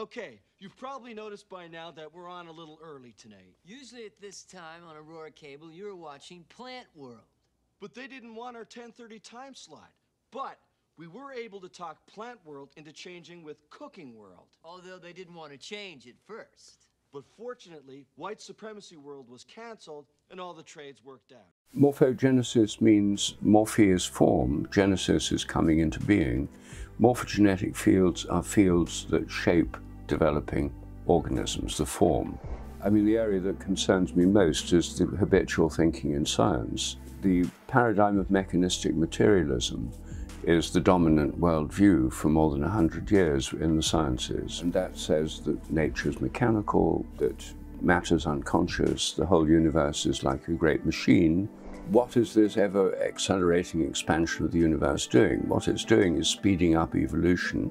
Okay, you've probably noticed by now that we're on a little early tonight. Usually at this time on Aurora Cable, you're watching Plant World. But they didn't want our 10:30 time slot. But we were able to talk Plant World into changing with Cooking World. Although they didn't want to change it first. But fortunately, White Supremacy World was canceled and all the trades worked out. Morphogenesis means morphe is form, genesis is coming into being. Morphogenetic fields are fields that shape developing organisms, the form. I mean, the area that concerns me most is the habitual thinking in science. The paradigm of mechanistic materialism is the dominant worldview for more than 100 years in the sciences. And that says that nature is mechanical, that matter's unconscious, the whole universe is like a great machine. What is this ever-accelerating expansion of the universe doing? What it's doing is speeding up evolution,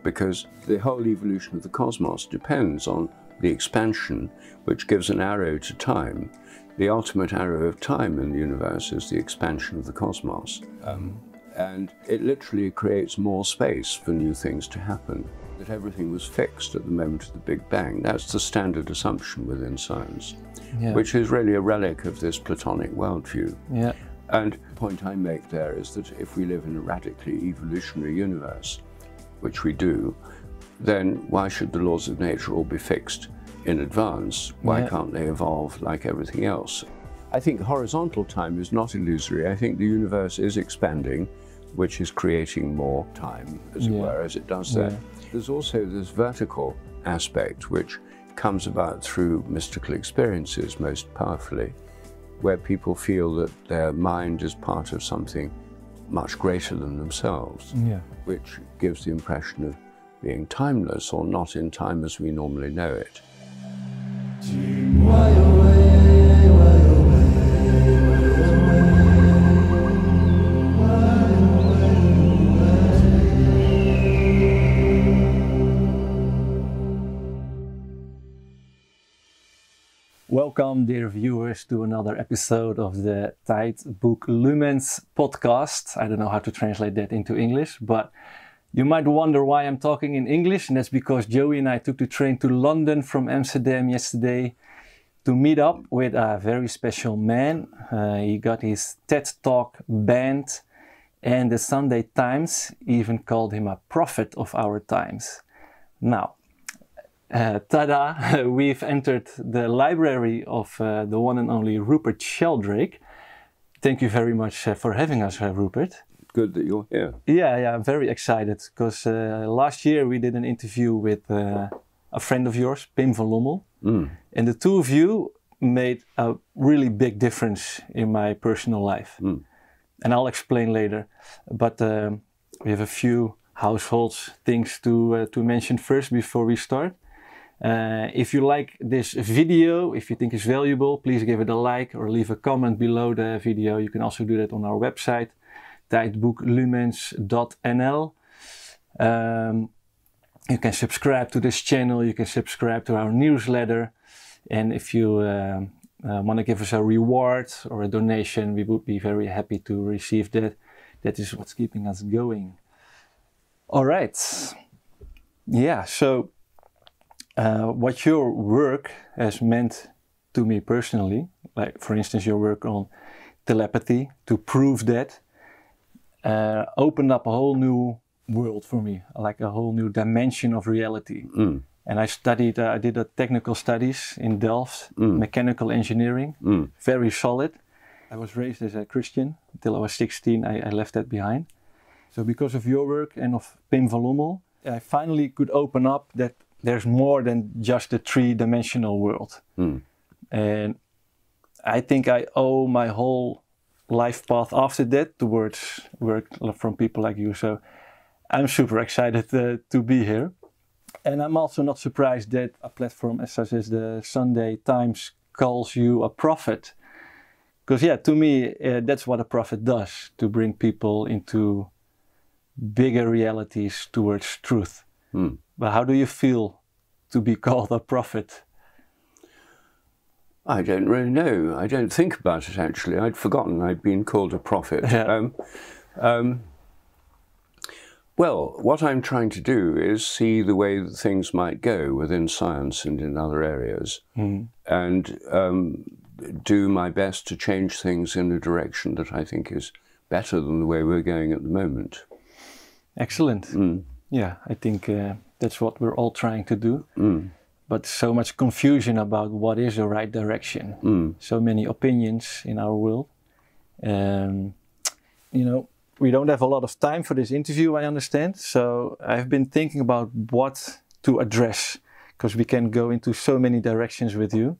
because the whole evolution of the cosmos depends on the expansion, which gives an arrow to time. The ultimate arrow of time in the universe is the expansion of the cosmos. And it literally creates more space for new things to happen. That everything was fixed at the moment of the Big Bang. That's the standard assumption within science, which is really a relic of this Platonic worldview. Yeah. And the point I make there is that if we live in a radically evolutionary universe, which we do, then why should the laws of nature all be fixed in advance? Why can't they evolve like everything else? I think horizontal time is not illusory. I think the universe is expanding, which is creating more time, as it were, as it does that. There's also this vertical aspect, which comes about through mystical experiences most powerfully, where people feel that their mind is part of something much greater than themselves, which gives the impression of being timeless or not in time as we normally know it. Welcome, dear viewers, to another episode of the Tijdboek Lumens podcast. I don't know how to translate that into English, but you might wonder why I'm talking in English, and that's because Joey and I took the train to London from Amsterdam yesterday to meet up with a very special man. He got his TED Talk banned, and the Sunday Times even called him a prophet of our times. Now, tada! We've entered the library of the one and only Rupert Sheldrake. Thank you very much for having us, Rupert. Good that you're here. Yeah, I'm very excited because last year we did an interview with a friend of yours, Pim van Lommel, and the two of you made a really big difference in my personal life. And I'll explain later, but we have a few household things to mention first before we start. If you like this video, if you think it's valuable, please give it a like or leave a comment below the video. You can also do that on our website, tijdboeklumens.nl. You can subscribe to this channel, you can subscribe to our newsletter, and if you want to give us a reward or a donation, we would be very happy to receive that. That is what's keeping us going. All right. Yeah, so what your work has meant to me personally, like for instance your work on telepathy, to prove that, opened up a whole new world for me, like a whole new dimension of reality. And I studied, I did technical studies in Delft, mechanical engineering, very solid. I was raised as a Christian until I was 16, I left that behind. So because of your work and of Pim van Lommel, I finally could open up that there's more than just a three-dimensional world. And I think I owe my whole life path after that towards work from people like you. So I'm super excited to be here. And I'm also not surprised that a platform such as the Sunday Times calls you a prophet. Because yeah, to me, that's what a prophet does, to bring people into bigger realities towards truth. But how do you feel to be called a prophet? I don't really know. I don't think about it, actually. I'd forgotten I'd been called a prophet. Well, what I'm trying to do is see the way that things might go within science and in other areas, and do my best to change things in a direction that I think is better than the way we're going at the moment. Excellent. Yeah, I think that's what we're all trying to do. But so much confusion about what is the right direction. So many opinions in our world. You know, we don't have a lot of time for this interview, I understand. So I've been thinking about what to address, because we can go into so many directions with you.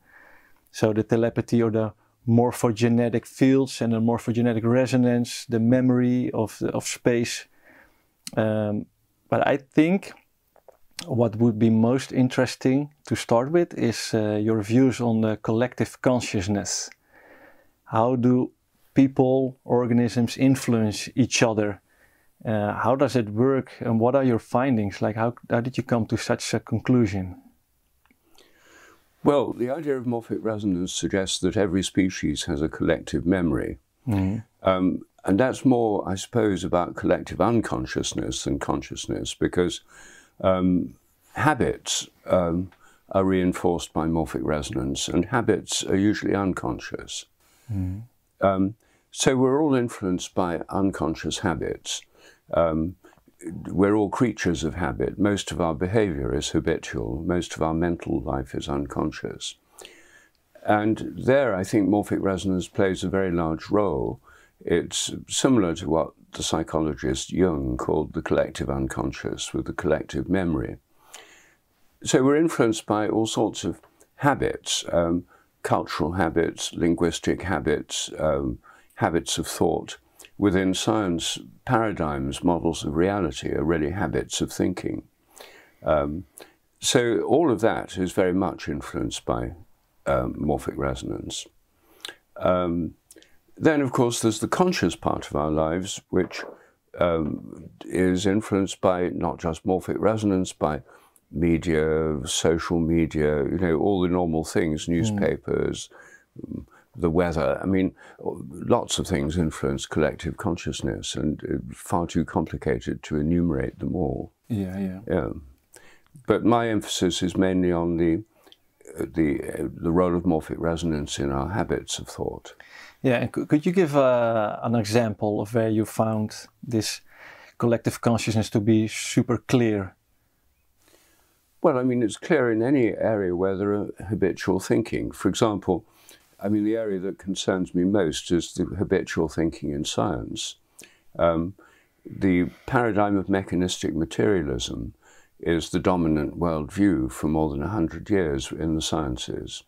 So the telepathy or the morphogenetic fields and the morphogenetic resonance, the memory of space. But I think what would be most interesting to start with is your views on the collective consciousness. How do people, organisms influence each other? How does it work, and what are your findings? Like, how did you come to such a conclusion? Well, the idea of morphic resonance suggests that every species has a collective memory. And that's more, I suppose, about collective unconsciousness than consciousness, because habits are reinforced by morphic resonance, and habits are usually unconscious. So we're all influenced by unconscious habits. We're all creatures of habit. Most of our behavior is habitual. Most of our mental life is unconscious. And there, I think morphic resonance plays a very large role. It's similar to what the psychologist Jung called the collective unconscious, with the collective memory. So we're influenced by all sorts of habits, cultural habits, linguistic habits, habits of thought. Within science, paradigms, models of reality are really habits of thinking. So all of that is very much influenced by morphic resonance. Then, of course, there's the conscious part of our lives, which is influenced by not just morphic resonance, by media, social media, you know, all the normal things, newspapers, the weather. I mean, lots of things influence collective consciousness, and it's far too complicated to enumerate them all. Yeah. But my emphasis is mainly on the role of morphic resonance in our habits of thought. Yeah, and could you give an example of where you found this collective consciousness to be super clear? Well, I mean, it's clear in any area where there are habitual thinking. For example, I mean, the area that concerns me most is the habitual thinking in science. The paradigm of mechanistic materialism is the dominant worldview for more than 100 years in the sciences.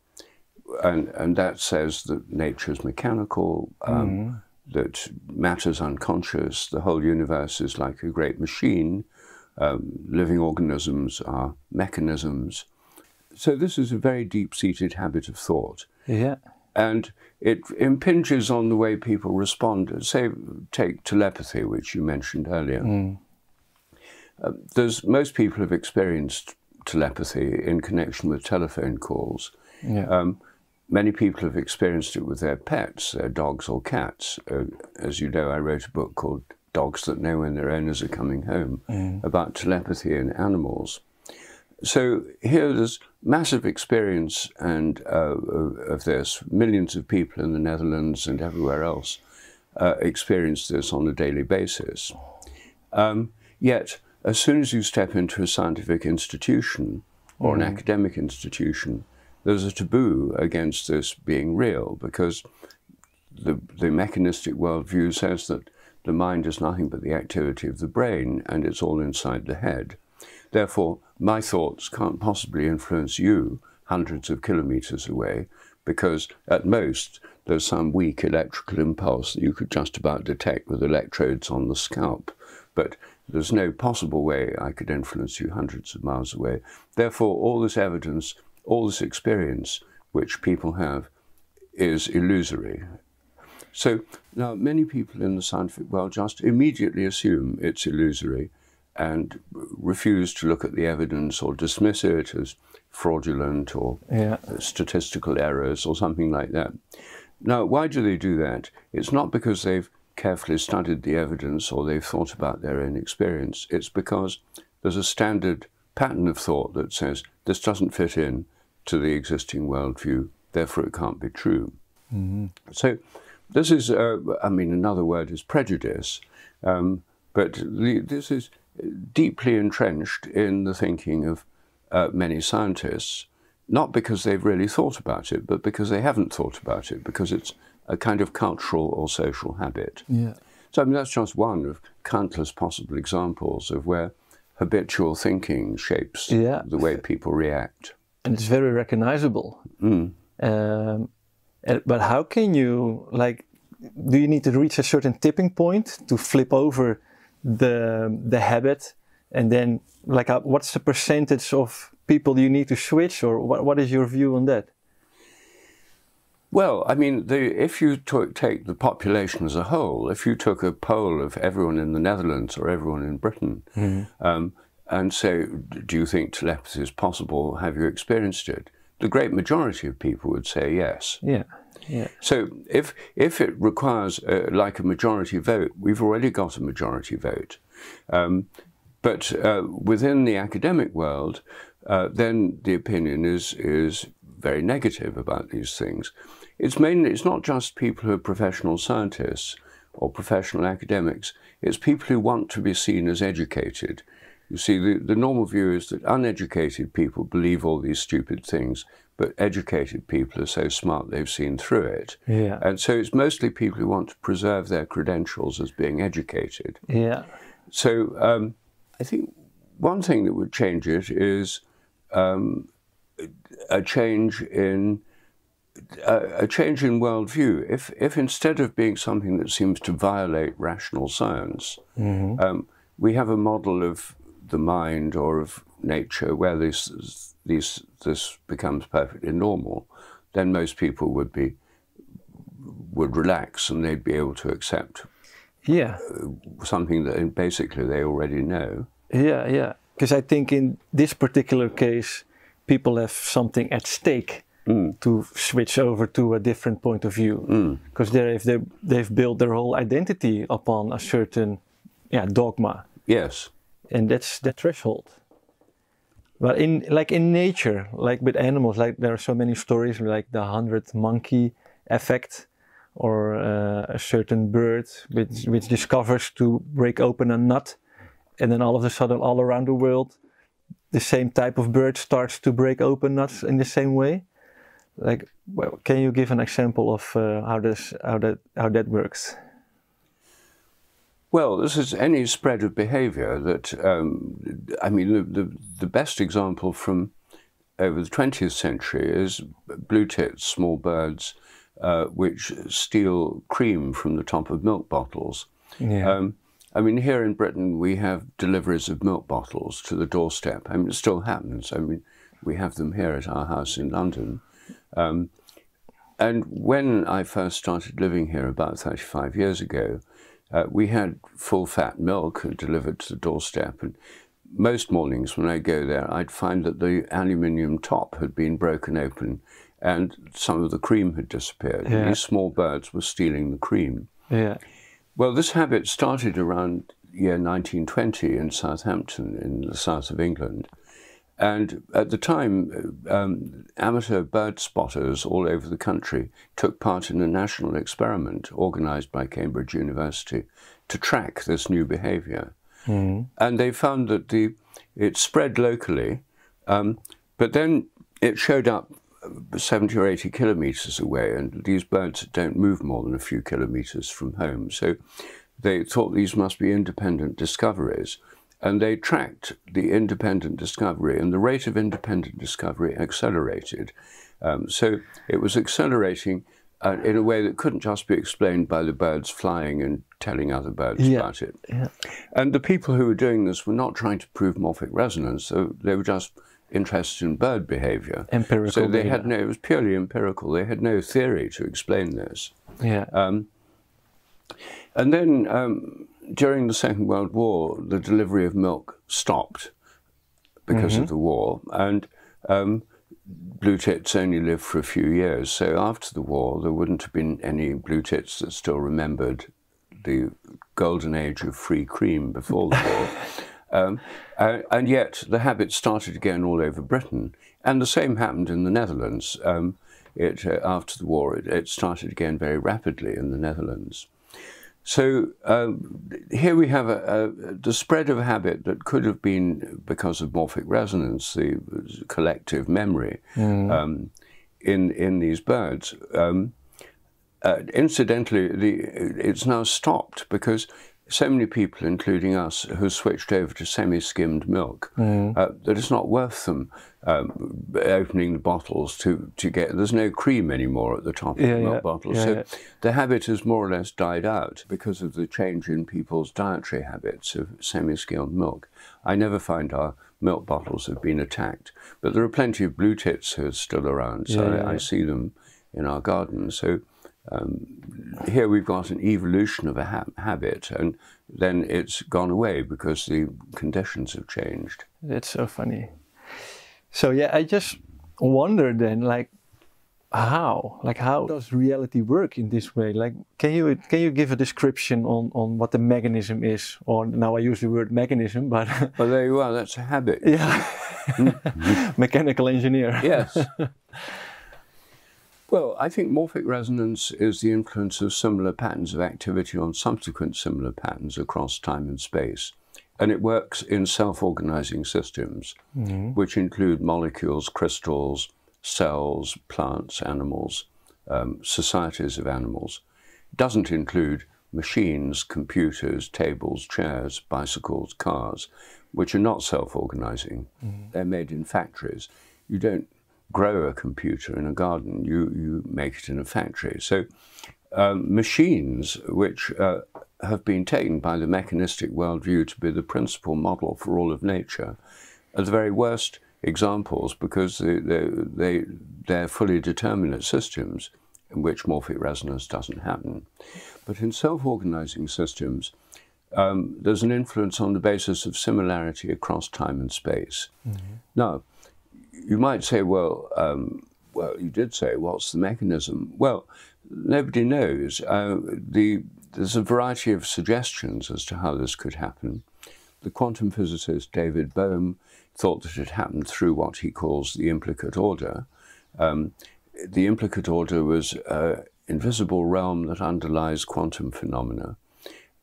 And that says that nature is mechanical, that matter's unconscious, the whole universe is like a great machine, living organisms are mechanisms. So this is a very deep-seated habit of thought. Yeah. And it impinges on the way people respond. Say, take telepathy, which you mentioned earlier. Most people have experienced telepathy in connection with telephone calls. Yeah. Many people have experienced it with their pets, their dogs or cats. As you know, I wrote a book called Dogs That Know When Their Owners Are Coming Home, about telepathy in animals. So here there's massive experience of this. Millions of people in the Netherlands and everywhere else experience this on a daily basis. Yet, as soon as you step into a scientific institution or an academic institution, there's a taboo against this being real, because the mechanistic worldview says that the mind is nothing but the activity of the brain, and it's all inside the head. Therefore, my thoughts can't possibly influence you hundreds of kilometers away, because at most there's some weak electrical impulse that you could just about detect with electrodes on the scalp. But there's no possible way I could influence you hundreds of miles away. Therefore, all this evidence, all this experience which people have is illusory. So now many people in the scientific world just immediately assume it's illusory and refuse to look at the evidence or dismiss it as fraudulent or statistical errors or something like that. Now, why do they do that? It's not because they've carefully studied the evidence or they've thought about their own experience. It's because there's a standard pattern of thought that says this doesn't fit in to the existing worldview, therefore it can't be true. So this is, I mean, another word is prejudice, but this is deeply entrenched in the thinking of many scientists, not because they've really thought about it, but because they haven't thought about it, because it's a kind of cultural or social habit. Yeah. So I mean, that's just one of countless possible examples of where habitual thinking shapes the way people react. And it's very recognizable. But how can you, like, do you need to reach a certain tipping point to flip over the habit? And then, like, what's the percentage of people you need to switch, or what is your view on that? Well, I mean, if you take the population as a whole, if you took a poll of everyone in the Netherlands or everyone in Britain, and say, do you think telepathy is possible? Have you experienced it? The great majority of people would say yes. Yeah. Yeah. So if it requires like a majority vote, we've already got a majority vote. But within the academic world, then the opinion is very negative about these things. It's not just people who are professional scientists or professional academics. It's people who want to be seen as educated. You see, the normal view is that uneducated people believe all these stupid things, but educated people are so smart they've seen through it. Yeah. And so it's mostly people who want to preserve their credentials as being educated. Yeah. So I think one thing that would change it is a change in worldview. If instead of being something that seems to violate rational science, we have a model of the mind or of nature where this becomes perfectly normal, then most people would relax and they'd be able to accept something that basically they already know. Yeah, yeah. Because I think in this particular case, people have something at stake to switch over to a different point of view. Because they've built their whole identity upon a certain dogma. Yes. And that's the threshold. But in nature, like with animals, like there are so many stories like the 100 monkey effect, or a certain bird which discovers to break open a nut, and then all of a sudden all around the world the same type of bird starts to break open nuts in the same way. Like, well, can you give an example of how that works? Well, this is any spread of behavior that, I mean, the best example from over the 20th century is blue tits, small birds, which steal cream from the top of milk bottles. Yeah. I mean, here in Britain, we have deliveries of milk bottles to the doorstep. I mean, it still happens. I mean, we have them here at our house in London. And when I first started living here about 35 years ago, we had full-fat milk delivered to the doorstep, and most mornings when I go there, I'd find that the aluminium top had been broken open and some of the cream had disappeared. Yeah. These small birds were stealing the cream. Yeah. Well, this habit started around year 1920 in Southampton, in the south of England. And at the time, amateur bird spotters all over the country took part in a national experiment organized by Cambridge University to track this new behavior. And they found that it spread locally, but then it showed up 70 or 80 kilometers away, and these birds don't move more than a few kilometers from home. So they thought these must be independent discoveries. And they tracked the independent discovery, and the rate of independent discovery accelerated. So it was accelerating in a way that couldn't just be explained by the birds flying and telling other birds about it. Yeah. And the people who were doing this were not trying to prove morphic resonance, so they were just interested in bird behavior. Empirical. So they had it was purely empirical. They had no theory to explain this. Yeah. And then during the Second World War, the delivery of milk stopped because of the war, and blue tits only lived for a few years. So after the war, there wouldn't have been any blue tits that still remembered the golden age of free cream before the war. And yet the habit started again all over Britain. And the same happened in the Netherlands. After the war, it started again very rapidly in the Netherlands. So here we have the spread of a habit that could have been because of morphic resonance, the collective memory in these birds. Incidentally, it's now stopped because so many people, including us, who switched over to semi-skimmed milk, that it's not worth them opening the bottles to get. There's no cream anymore at the top of the milk bottles. So the habit has more or less died out because of the change in people's dietary habits of semi-skimmed milk. I never find our milk bottles have been attacked, but there are plenty of blue tits who are still around, so I see them in our garden. So here we've got an evolution of a habit, and then it's gone away because the conditions have changed. That's so funny. So yeah, I just wonder then, like, how does reality work in this way? Like, can you give a description on what the mechanism is? Or now I use the word mechanism, but well, there you are. That's a habit. Yeah, mechanical engineer. Yes. Well, I think morphic resonance is the influence of similar patterns of activity on subsequent similar patterns across time and space. And it works in self-organizing systems, which include molecules, crystals, cells, plants, animals, societies of animals. It doesn't include machines, computers, tables, chairs, bicycles, cars, which are not self-organizing. They're made in factories. You don't grow a computer in a garden, you make it in a factory. So machines, which have been taken by the mechanistic worldview to be the principal model for all of nature, are the very worst examples because they're fully determinate systems in which morphic resonance doesn't happen. But in self-organizing systems, there's an influence on the basis of similarity across time and space. Now, you might say, well, you did say, what's the mechanism? Well, nobody knows. There's a variety of suggestions as to how this could happen. The quantum physicist David Bohm thought that it happened through what he calls the implicate order. The implicate order was an invisible realm that underlies quantum phenomena.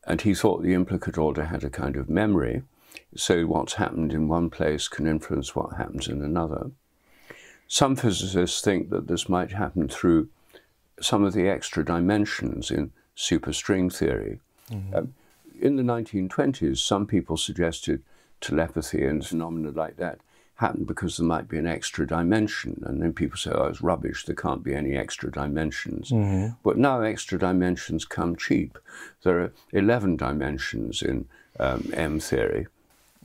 And he thought the implicate order had a kind of memory. So what's happened in one place can influence what happens in another. Some physicists think that this might happen through some of the extra dimensions in superstring theory. In the 1920s, some people suggested telepathy and phenomena like that happened because there might be an extra dimension. And then people say, oh, it's rubbish, there can't be any extra dimensions. But now extra dimensions come cheap. There are 11 dimensions in M theory.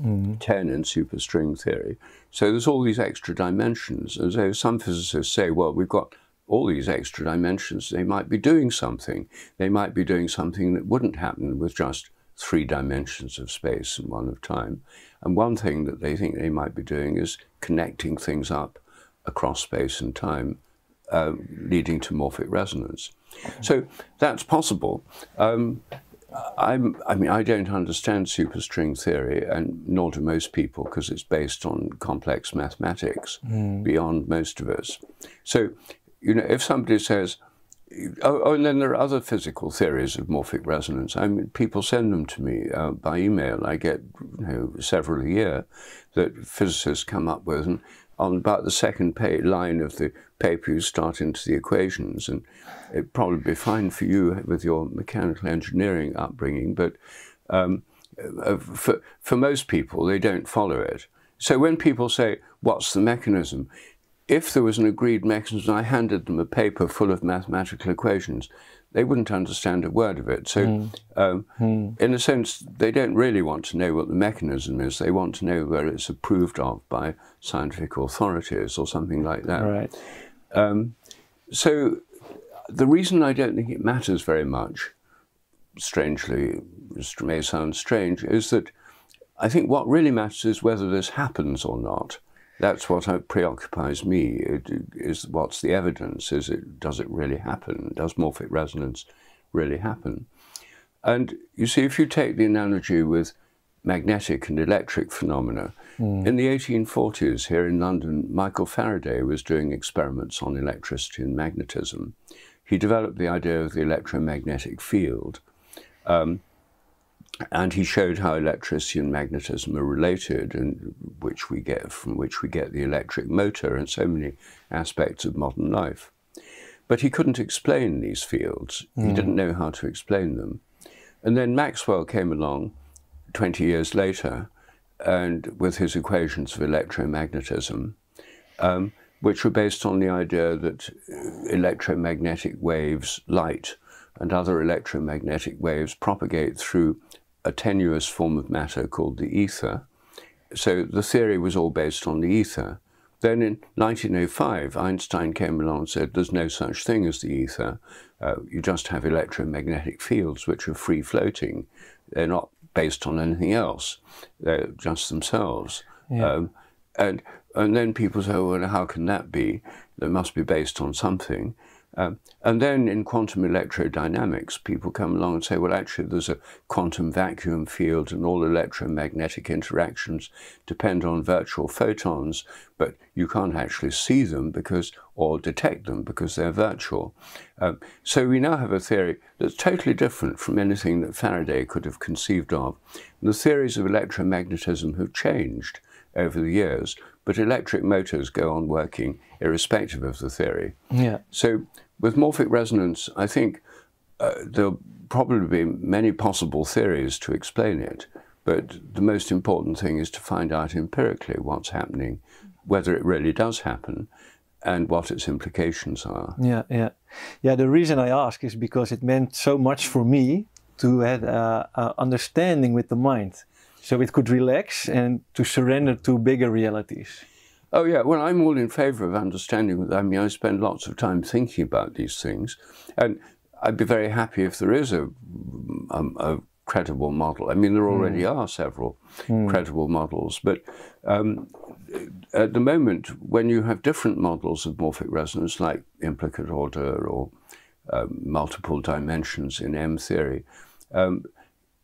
10 in superstring theory. So there's all these extra dimensions. And so some physicists say, well, we've got all these extra dimensions. They might be doing something. They might be doing something that wouldn't happen with just 3 dimensions of space and 1 of time. And one thing that they think they might be doing is connecting things up across space and time, leading to morphic resonance. So that's possible. I mean, I don't understand superstring theory, and nor do most people, because it's based on complex mathematics beyond most of us. So, you know, if somebody says, oh, and then there are other physical theories of morphic resonance. I mean, people send them to me by email. I get, you know, several a year that physicists come up with, and on about the second line of the paper you start into the equations, and it'd probably be fine for you with your mechanical engineering upbringing, but for most people, they don't follow it. So when people say, what's the mechanism? If there was an agreed mechanism, I handed them a paper full of mathematical equations, they wouldn't understand a word of it. So in a sense, they don't really want to know what the mechanism is. They want to know whether it's approved of by scientific authorities or something like that. Right. So the reason I don't think it matters very much, strangely, it may sound strange, is that I think what really matters is whether this happens or not. That's what preoccupies me. Is what's the evidence? Does it really happen? Does morphic resonance really happen? And you see, if you take the analogy with magnetic and electric phenomena, in the 1840s here in London, Michael Faraday was doing experiments on electricity and magnetism. He developed the idea of the electromagnetic field, and he showed how electricity and magnetism are related, and from which we get the electric motor and so many aspects of modern life. But he couldn't explain these fields. He didn't know how to explain them. And then Maxwell came along 20 years later, and with his equations of electromagnetism, which were based on the idea that electromagnetic waves, light, and other electromagnetic waves propagate through a tenuous form of matter called the ether. So the theory was all based on the ether. Then in 1905, Einstein came along and said, there's no such thing as the ether. You just have electromagnetic fields which are free-floating. They're not based on anything else. They're just themselves. Yeah. And then people say, well, how can that be? They must be based on something. And then in quantum electrodynamics, people come along and say, well, actually, there's a quantum vacuum field and all electromagnetic interactions depend on virtual photons, but you can't actually see them or detect them because they're virtual. So we now have a theory that's totally different from anything that Faraday could have conceived of. And the theories of electromagnetism have changed over the years, but electric motors go on working irrespective of the theory. Yeah. So with morphic resonance, I think there'll probably be many possible theories to explain it, but the most important thing is to find out empirically what's happening, whether it really does happen, and what its implications are. Yeah. The reason I ask is because it meant so much for me to have a understanding with the mind, so it could relax and to surrender to bigger realities. Oh yeah, well, I'm all in favour of understanding. I mean, I spend lots of time thinking about these things, and I'd be very happy if there is a credible model. I mean, there already are several credible models, but at the moment, when you have different models of morphic resonance, like implicate order or multiple dimensions in M theory,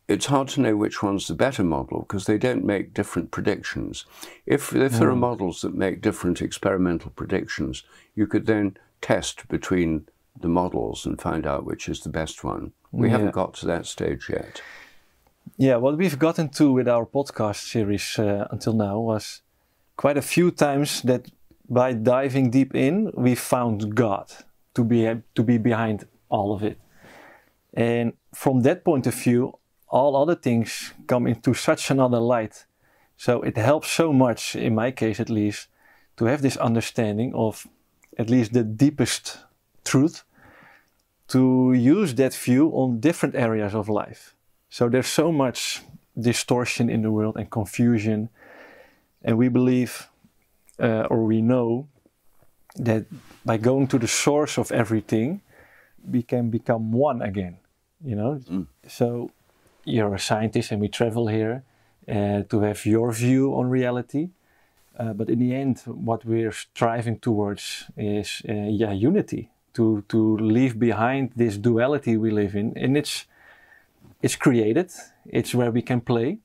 it's hard to know which one's the better model because they don't make different predictions. If there are models that make different experimental predictions, you could then test between the models and find out which is the best one. We haven't got to that stage yet. Yeah, what we've gotten to with our podcast series until now was quite a few times that by diving deep in, we found God to be behind all of it. And from that point of view, all other things come into such another light. So it helps so much, in my case at least, to have this understanding of at least the deepest truth, to use that view on different areas of life. So there's so much distortion in the world and confusion. And we believe, or we know, that by going to the source of everything, we can become one again, you know? So you're a scientist and we travel here to have your view on reality. But in the end, what we're striving towards is unity, to leave behind this duality we live in. And it's created, it's where we can play,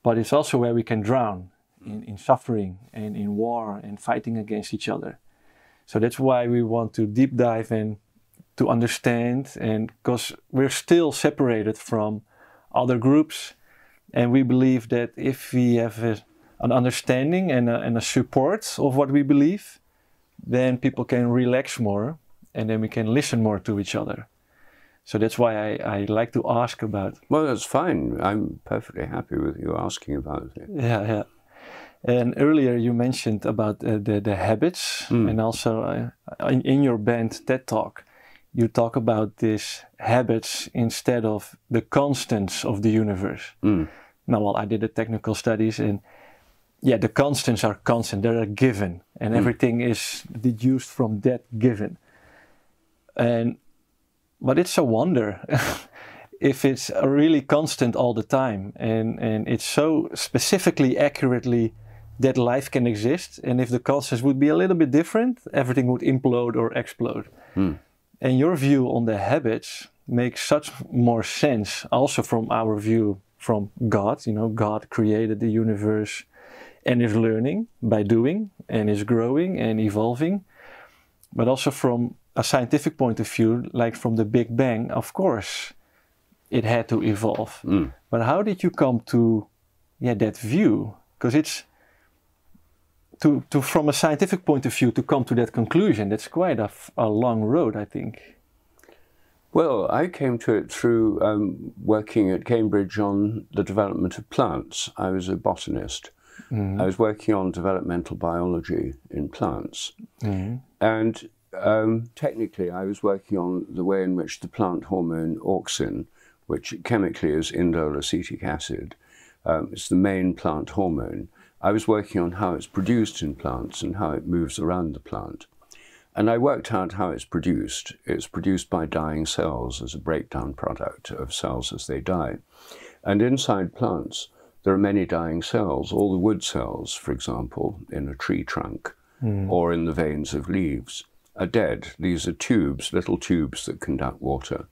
but it's also where we can drown in suffering and in war and fighting against each other. So that's why we want to deep dive and to understand, and because we're still separated from other groups, and we believe that if we have an understanding and a support of what we believe, then people can relax more and then we can listen more to each other. So that's why I like to ask about. Well, that's fine. I'm perfectly happy with you asking about it. Yeah. And earlier you mentioned about the habits, and also in your band TED Talk, you talk about these habits instead of the constants of the universe. Now, well, I did the technical studies, and the constants are constant, they're a given, and everything is deduced from that given. But it's a wonder if it's really constant all the time, and it's so specifically, accurately that life can exist, and if the constants would be a little bit different, everything would implode or explode. And your view on the habits makes such more sense also from our view from God. You know, God created the universe and is learning by doing and is growing and evolving. But also from a scientific point of view, like from the Big Bang, of course, it had to evolve. But how did you come to that view? Because it's to from a scientific point of view to come to that conclusion, that's quite a long road, I think. Well, I came to it through working at Cambridge on the development of plants. I was a botanist. I was working on developmental biology in plants. And technically, I was working on the way in which the plant hormone auxin, which chemically is indole acetic acid, it's the main plant hormone. I was working on how it's produced in plants and how it moves around the plant. And I worked out how it's produced. It's produced by dying cells as a breakdown product of cells as they die. And inside plants, there are many dying cells. All the wood cells, for example, in a tree trunk or in the veins of leaves, are dead. These are tubes, little tubes that conduct water.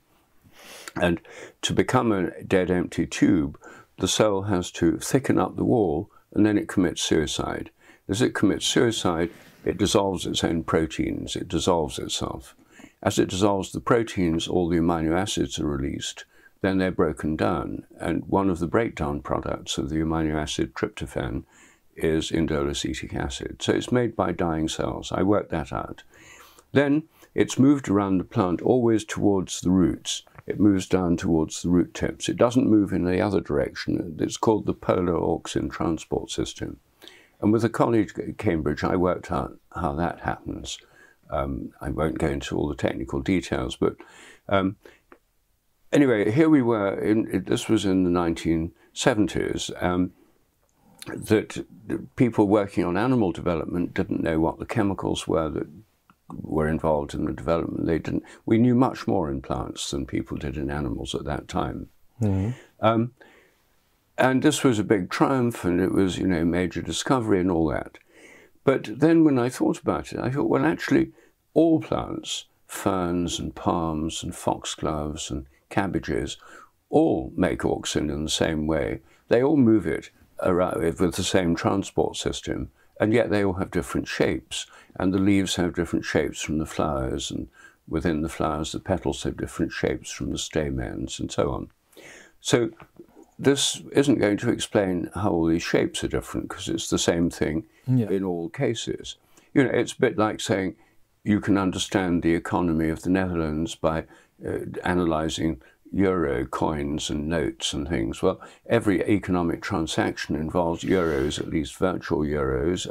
And to become a dead, empty tube, the cell has to thicken up the wall, and then it commits suicide. As it commits suicide, it dissolves its own proteins. It dissolves itself. As it dissolves the proteins, all the amino acids are released. Then they're broken down. And one of the breakdown products of the amino acid tryptophan is indole acetic acid. So it's made by dying cells. I worked that out. Then it's moved around the plant always towards the roots. It moves down towards the root tips. It doesn't move in the other direction. It's called the polar auxin transport system. And with a colleague at Cambridge, I worked out how that happens. I won't go into all the technical details, but anyway, here we were, this was in the 1970s, that people working on animal development didn't know what the chemicals were that were involved in the development. We knew much more in plants than people did in animals at that time. And this was a big triumph, and it was, you know, major discovery and all that. But then when I thought about it, I thought, well, actually, all plants, ferns and palms and foxgloves and cabbages, all make auxin in the same way. They all move it around with the same transport system, and yet they all have different shapes. And the leaves have different shapes from the flowers, and within the flowers, the petals have different shapes from the stamens, and so on. So this isn't going to explain how all these shapes are different, because it's the same thing in all cases. You know, it's a bit like saying you can understand the economy of the Netherlands by analysing euro coins and notes and things. Well, every economic transaction involves euros, at least virtual euros,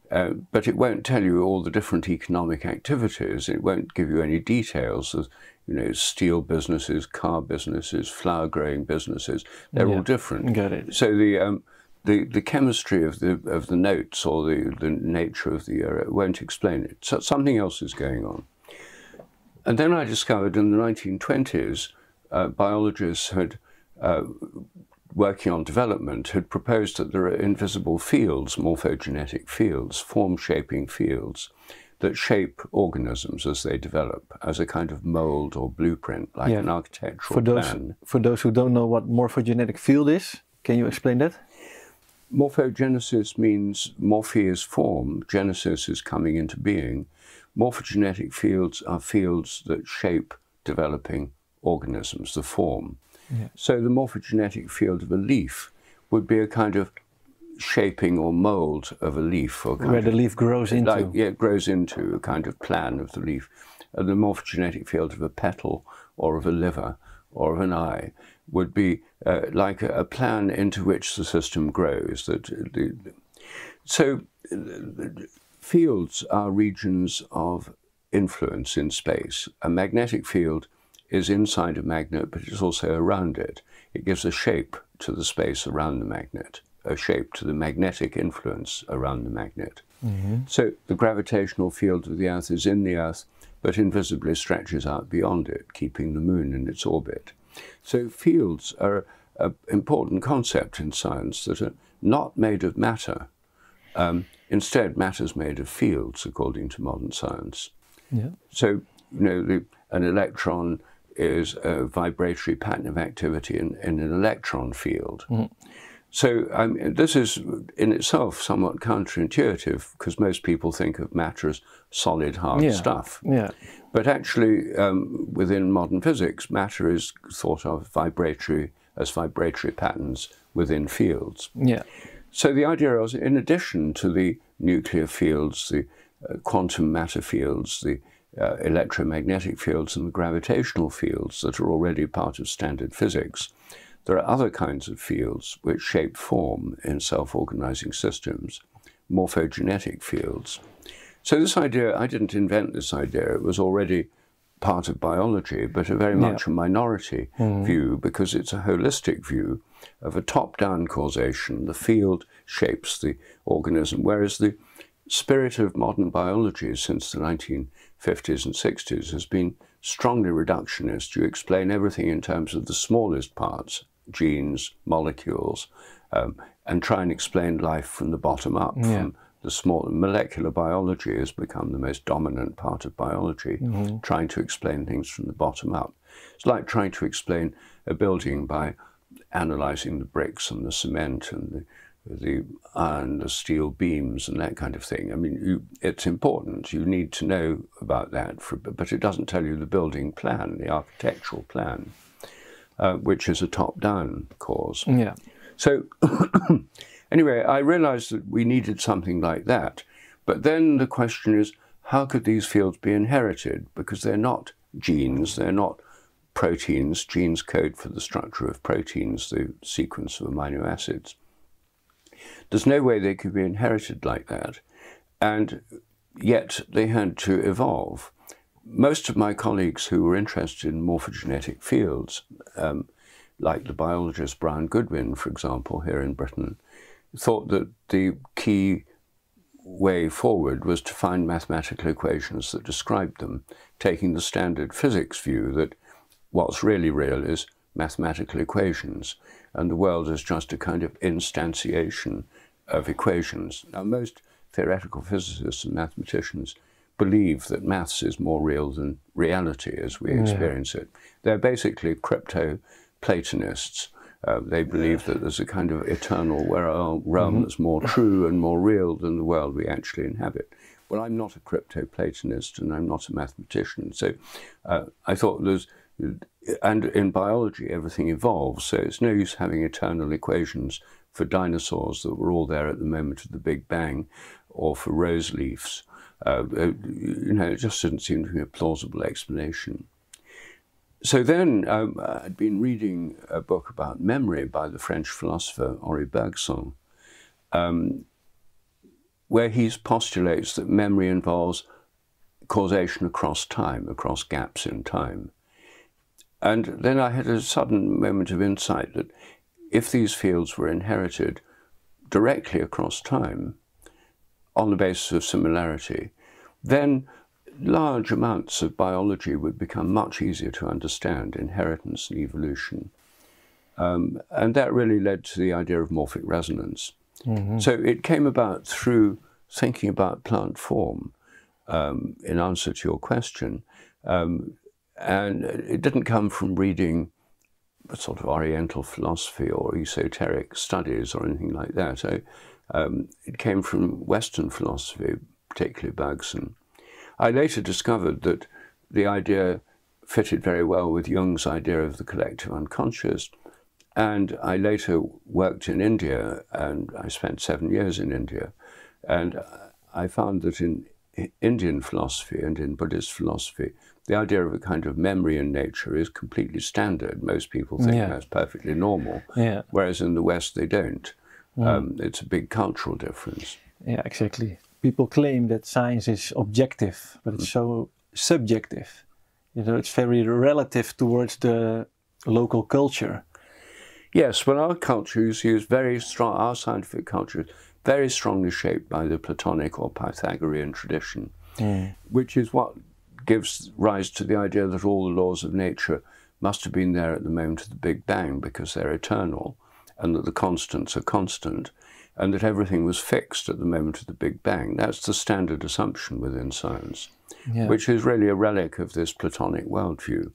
but it won't tell you all the different economic activities. It won't give you any details of, you know, steel businesses, car businesses, flower growing businesses. They're all different. Got it. So the chemistry of the notes or the nature of the euro won't explain it. So something else is going on. And then I discovered in the 1920s, biologists had, working on development, had proposed that there are invisible fields, morphogenetic fields, form-shaping fields, that shape organisms as they develop, as a kind of mold or blueprint, like an architectural plan. For those who don't know what morphogenetic field is, can you explain that? Morphogenesis means morphe is form, genesis is coming into being. Morphogenetic fields are fields that shape developing organisms, the form. So the morphogenetic field of a leaf would be a kind of shaping or mold of a leaf. Or where the leaf grows into. Like, it grows into a kind of plan of the leaf. And the morphogenetic field of a petal or of a liver or of an eye would be like a plan into which the system grows. Fields are regions of influence in space. A magnetic field is inside a magnet, but it's also around it. It gives a shape to the space around the magnet, a shape to the magnetic influence around the magnet. So the gravitational field of the Earth is in the Earth, but invisibly stretches out beyond it, keeping the Moon in its orbit. So fields are an important concept in science that are not made of matter. Instead, matter's made of fields, according to modern science. So, you know, an electron is a vibratory pattern of activity in an electron field. So this is in itself somewhat counterintuitive, because most people think of matter as solid, hard stuff. Yeah. But actually, within modern physics, matter is thought of as vibratory patterns within fields. Yeah. So the idea was, in addition to the nuclear fields, the quantum matter fields, the electromagnetic fields, and the gravitational fields that are already part of standard physics, there are other kinds of fields which shape form in self-organizing systems, morphogenetic fields. So this idea, I didn't invent this idea, it was already part of biology, but a very much a minority view, because it's a holistic view of a top-down causation. The field shapes the organism, whereas the spirit of modern biology since the 1950s and 60s has been strongly reductionist. You explain everything in terms of the smallest parts, genes, molecules, and try and explain life from the bottom up. From the small molecular biology has become the most dominant part of biology, trying to explain things from the bottom up. It's like trying to explain a building by analyzing the bricks and the cement and the iron, the steel beams and that kind of thing. I mean, it's important. You need to know about that, but it doesn't tell you the building plan, the architectural plan, which is a top-down cause. Yeah. So anyway, I realized that we needed something like that. But then the question is, how could these fields be inherited? Because they're not genes, they're not proteins. Genes code for the structure of proteins, the sequence of amino acids. There's no way they could be inherited like that. And yet they had to evolve. Most of my colleagues who were interested in morphogenetic fields, like the biologist Brian Goodwin, for example, here in Britain, thought that the key way forward was to find mathematical equations that described them, taking the standard physics view that what's really real is mathematical equations, and the world is just a kind of instantiation of equations. Now, most theoretical physicists and mathematicians believe that maths is more real than reality as we experience it. They're basically crypto-Platonists. They believe that there's a kind of eternal realm that's more true and more real than the world we actually inhabit. Well, I'm not a crypto-Platonist and I'm not a mathematician, so I thought and in biology everything evolves, so it's no use having eternal equations for dinosaurs that were all there at the moment of the Big Bang, or for rose leaves. You know, it just didn't seem to be a plausible explanation. So then I'd been reading a book about memory by the French philosopher Henri Bergson, where he postulates that memory involves causation across time, across gaps in time. And then I had a sudden moment of insight that if these fields were inherited directly across time on the basis of similarity, then large amounts of biology would become much easier to understand, inheritance and evolution. And that really led to the idea of morphic resonance. So it came about through thinking about plant form, in answer to your question. And it didn't come from reading a sort of Oriental philosophy or esoteric studies or anything like that. It came from Western philosophy, particularly Bergson. I later discovered that the idea fitted very well with Jung's idea of the collective unconscious. And I later worked in India, and I spent 7 years in India. And I found that in Indian philosophy and in Buddhist philosophy, the idea of a kind of memory in nature is completely standard. Most people think that's perfectly normal, whereas in the West they don't. It's a big cultural difference. Yeah, exactly. People claim that science is objective, but it's so subjective. You know, it's very relative towards the local culture. Yes, well, our culture is very strong, our scientific culture is very strongly shaped by the Platonic or Pythagorean tradition, which is what gives rise to the idea that all the laws of nature must have been there at the moment of the Big Bang because they're eternal, and that the constants are constant, and that everything was fixed at the moment of the Big Bang. That's the standard assumption within science, which is really a relic of this Platonic worldview.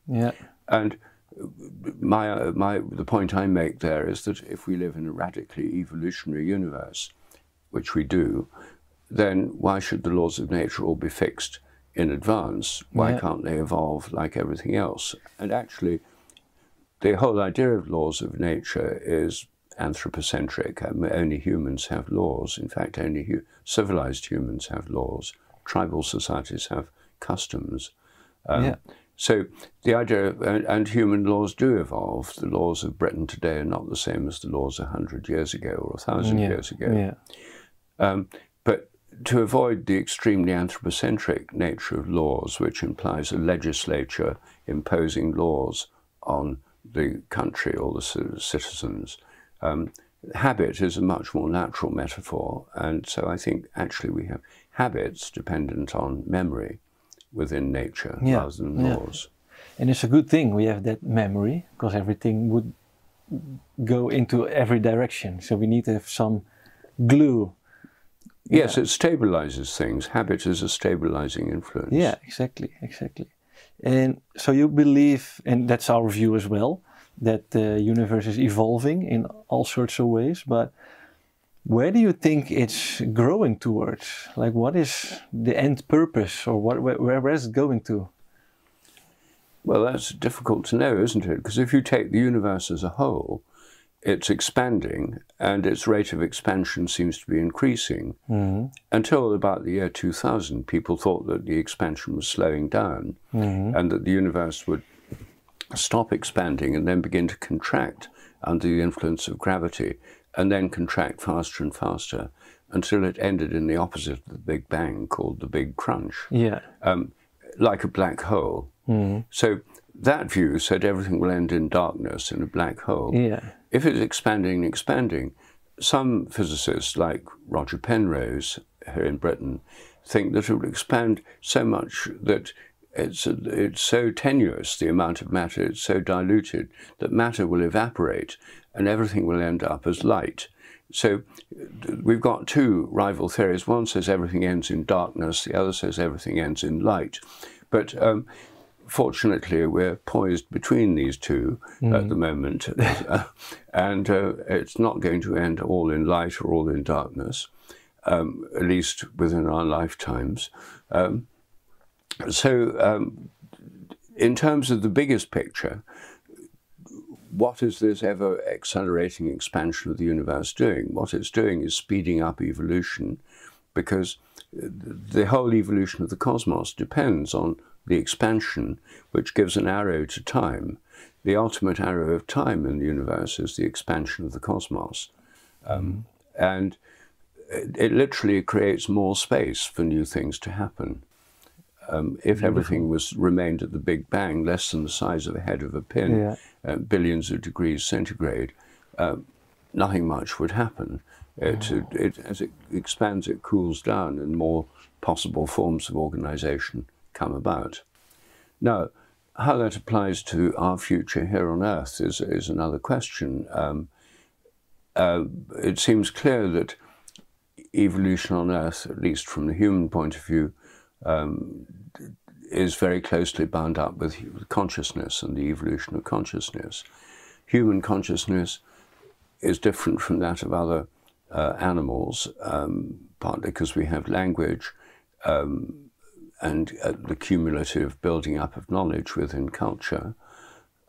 And the point I make there is that if we live in a radically evolutionary universe, which we do, then why should the laws of nature all be fixed in advance? Why can't they evolve like everything else? And actually, the whole idea of laws of nature is anthropocentric. Only humans have laws. In fact, only civilized humans have laws. Tribal societies have customs. So the idea, and human laws do evolve. The laws of Britain today are not the same as the laws 100 years ago or 1,000 years ago. But to avoid the extremely anthropocentric nature of laws, which implies a legislature imposing laws on the country or the citizens, habit is a much more natural metaphor. And so I think actually we have habits dependent on memory within nature rather than laws. And it's a good thing we have that memory, because everything would go into every direction. So we need to have some glue. Yes, it stabilizes things. Habit is a stabilizing influence. Yeah, exactly. And so you believe, and that's our view as well, that the universe is evolving in all sorts of ways, but where do you think it's growing towards? Like, what is the end purpose, or where is it going to? Well, that's difficult to know, isn't it? Because if you take the universe as a whole, it's expanding, and its rate of expansion seems to be increasing. Until about the year 2000, people thought that the expansion was slowing down, and that the universe would stop expanding and then begin to contract under the influence of gravity, and then contract faster and faster until it ended in the opposite of the Big Bang, called the Big Crunch, like a black hole. So that view said everything will end in darkness in a black hole. If it's expanding and expanding, some physicists like Roger Penrose here in Britain think that it will expand so much that it's so tenuous, the amount of matter, it's so diluted that matter will evaporate and everything will end up as light. So we've got two rival theories. One says everything ends in darkness, the other says everything ends in light. But fortunately, we're poised between these two at the moment, and it's not going to end all in light or all in darkness, at least within our lifetimes. In terms of the biggest picture, what is this ever-accelerating expansion of the universe doing? What it's doing is speeding up evolution, because the whole evolution of the cosmos depends on the expansion, which gives an arrow to time. The ultimate arrow of time in the universe is the expansion of the cosmos. And it literally creates more space for new things to happen. If everything remained at the Big Bang, less than the size of a head of a pin, billions of degrees centigrade, nothing much would happen. As it expands, it cools down, and more possible forms of organization come about. Now, how that applies to our future here on Earth is another question. It seems clear that evolution on Earth, at least from the human point of view, is very closely bound up with consciousness and the evolution of consciousness. Human consciousness is different from that of other animals, partly because we have language and the cumulative building up of knowledge within culture,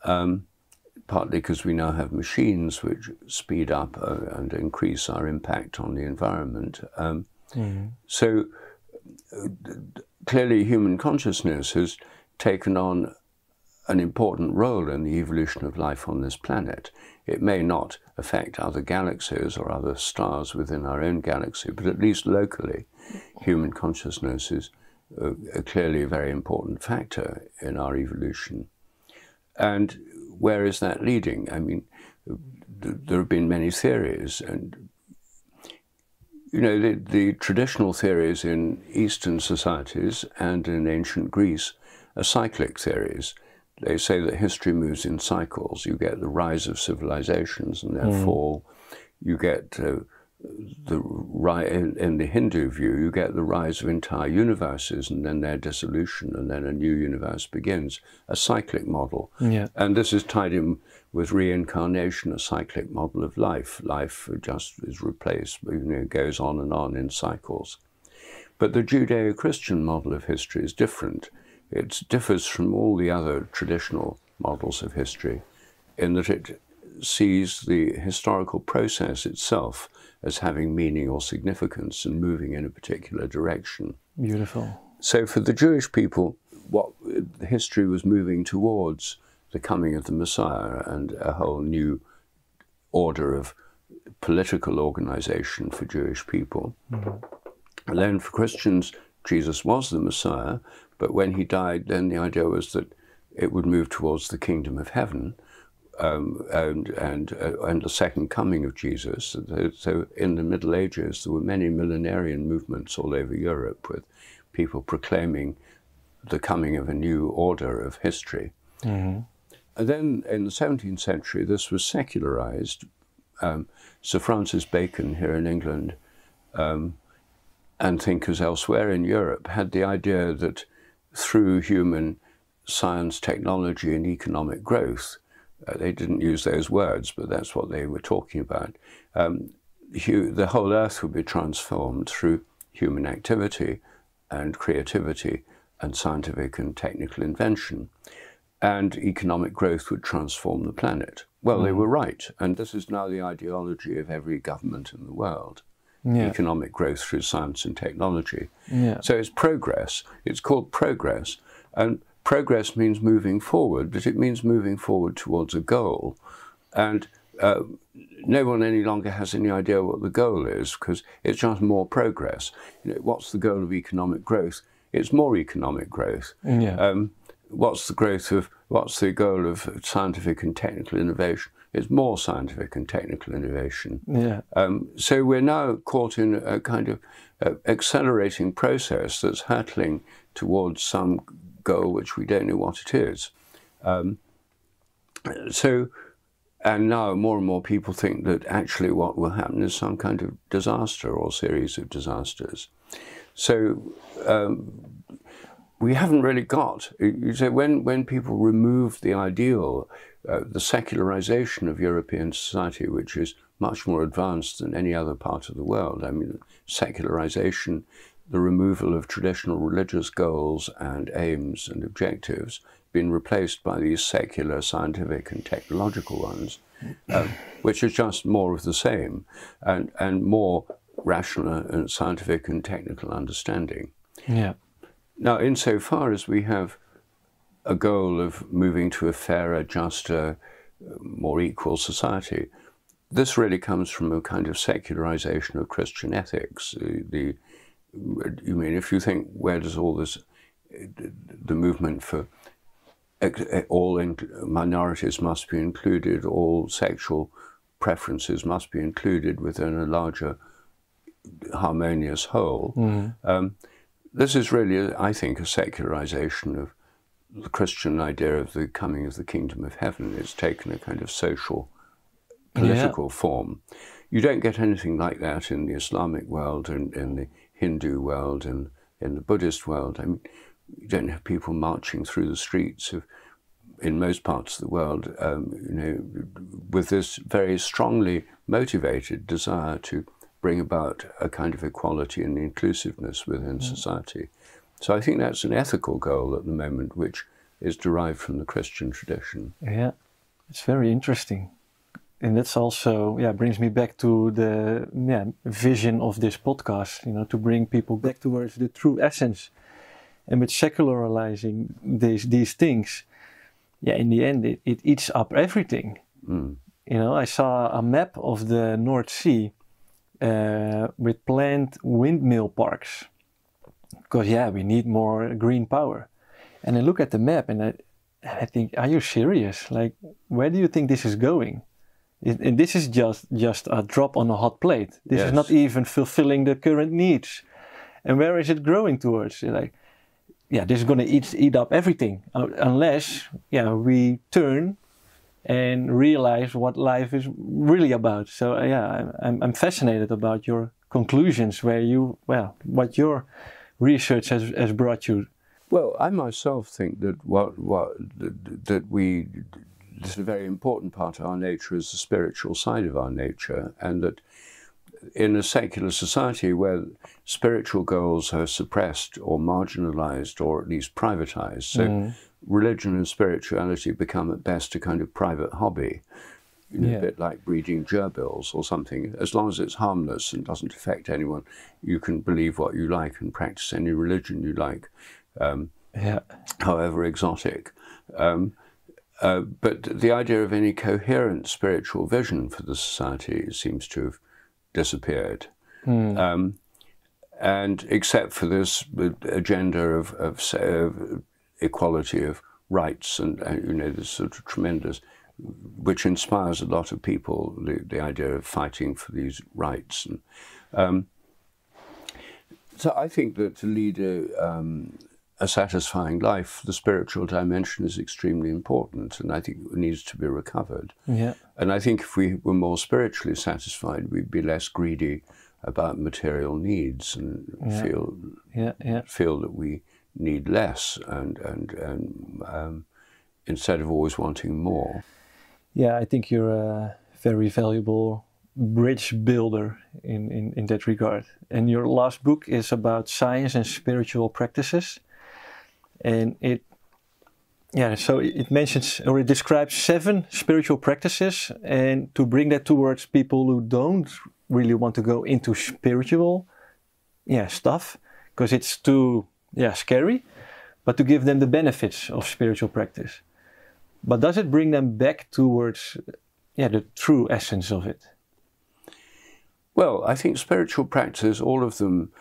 partly because we now have machines which speed up and increase our impact on the environment. So clearly human consciousness has taken on an important role in the evolution of life on this planet. It may not affect other galaxies or other stars within our own galaxy, but at least locally, human consciousness is clearly a very important factor in our evolution. And where is that leading? I mean, there have been many theories, and you know, the traditional theories in Eastern societies and in ancient Greece are cyclic theories. They say that history moves in cycles. You get the rise of civilizations and their fall. You get in the Hindu view, you get the rise of entire universes and then their dissolution, and then a new universe begins, a cyclic model. Yeah. And this is tied in with reincarnation, a cyclic model of life. Life just is replaced, goes on and on in cycles. But the Judeo-Christian model of history is different. It differs from all the other traditional models of history in that it sees the historical process itself as having meaning or significance and moving in a particular direction. Beautiful. So for the Jewish people, what history was moving towards the coming of the Messiah and a whole new order of political organization for Jewish people. Mm-hmm. And then for Christians, Jesus was the Messiah, but when he died, then the idea was that it would move towards the kingdom of heaven, and the second coming of Jesus. So in the Middle Ages, there were many millenarian movements all over Europe with people proclaiming the coming of a new order of history. Mm-hmm. And then in the 17th century, this was secularized. Sir Francis Bacon here in England, and thinkers elsewhere in Europe, had the idea that through human science, technology, and economic growth, they didn't use those words, but that's what they were talking about, the whole earth would be transformed through human activity and creativity and scientific and technical invention, and economic growth would transform the planet. Well, they were right, and this is now the ideology of every government in the world. Yeah. Economic growth through science and technology. Yeah. So it's progress. It's called progress. And progress means moving forward, but it means moving forward towards a goal. And no one any longer has any idea what the goal is, because it's just more progress. What's the goal of economic growth? It's more economic growth. Yeah. What's the goal of scientific and technical innovation? It's more scientific and technical innovation. Yeah. So we're now caught in a kind of accelerating process that's hurtling towards some goal which we don't know what it is. And now more and more people think that actually what will happen is some kind of disaster or series of disasters. So we haven't really got, you say, when people remove the ideal, the secularization of European society, which is much more advanced than any other part of the world. I mean, secularization, the removal of traditional religious goals and aims and objectives, been replaced by these secular, scientific and technological ones, which is just more of the same, and more rational and scientific and technical understanding. Yeah. Now, insofar as we have a goal of moving to a fairer, juster, more equal society, this really comes from a kind of secularization of Christian ethics. You mean, if you think, where does all this, the movement for all minorities must be included, all sexual preferences must be included within a larger harmonious whole. Mm-hmm. This is really, I think, a secularization of the Christian idea of the coming of the kingdom of heaven. It's taken a kind of social, political form. You don't get anything like that in the Islamic world and in the Hindu world and in the Buddhist world. I mean, you don't have people marching through the streets in most parts of the world, with this very strongly motivated desire to bring about a kind of equality and inclusiveness within society. So I think that's an ethical goal at the moment, which is derived from the Christian tradition. Yeah, it's very interesting. And that's also, brings me back to the vision of this podcast, to bring people back towards the true essence. And with secularizing these things, in the end, it eats up everything. Mm. I saw a map of the North Sea with planned windmill parks. Because, we need more green power. And I look at the map and I think, are you serious? Like, where do you think this is going? And this is just a drop on a hot plate. This is not even fulfilling the current needs. And where is it growing towards? Like, this is going to eat up everything unless we turn and realize what life is really about. So yeah, I'm fascinated about your conclusions, what your research has brought you. Well, I myself think that this is a very important part of our nature is the spiritual side of our nature, and that in a secular society where spiritual goals are suppressed or marginalized or at least privatized, so religion and spirituality become at best a kind of private hobby, a bit like breeding gerbils or something. As long as it's harmless and doesn't affect anyone, you can believe what you like and practice any religion you like, however exotic. But the idea of any coherent spiritual vision for the society seems to have disappeared. And except for this agenda of equality of rights and this sort of tremendous, which inspires a lot of people, the idea of fighting for these rights. And so I think that to lead a satisfying life, the spiritual dimension is extremely important, and I think it needs to be recovered. Yeah. And I think if we were more spiritually satisfied, we'd be less greedy about material needs and feel that we need less, and instead of always wanting more. Yeah, I think you're a very valuable bridge builder in that regard. And your last book is about science and spiritual practices. And it mentions, or it describes 7 spiritual practices, and to bring that towards people who don't really want to go into spiritual stuff, because it's too scary, but to give them the benefits of spiritual practice. But does it bring them back towards the true essence of it? Well, I think spiritual practice, all of them,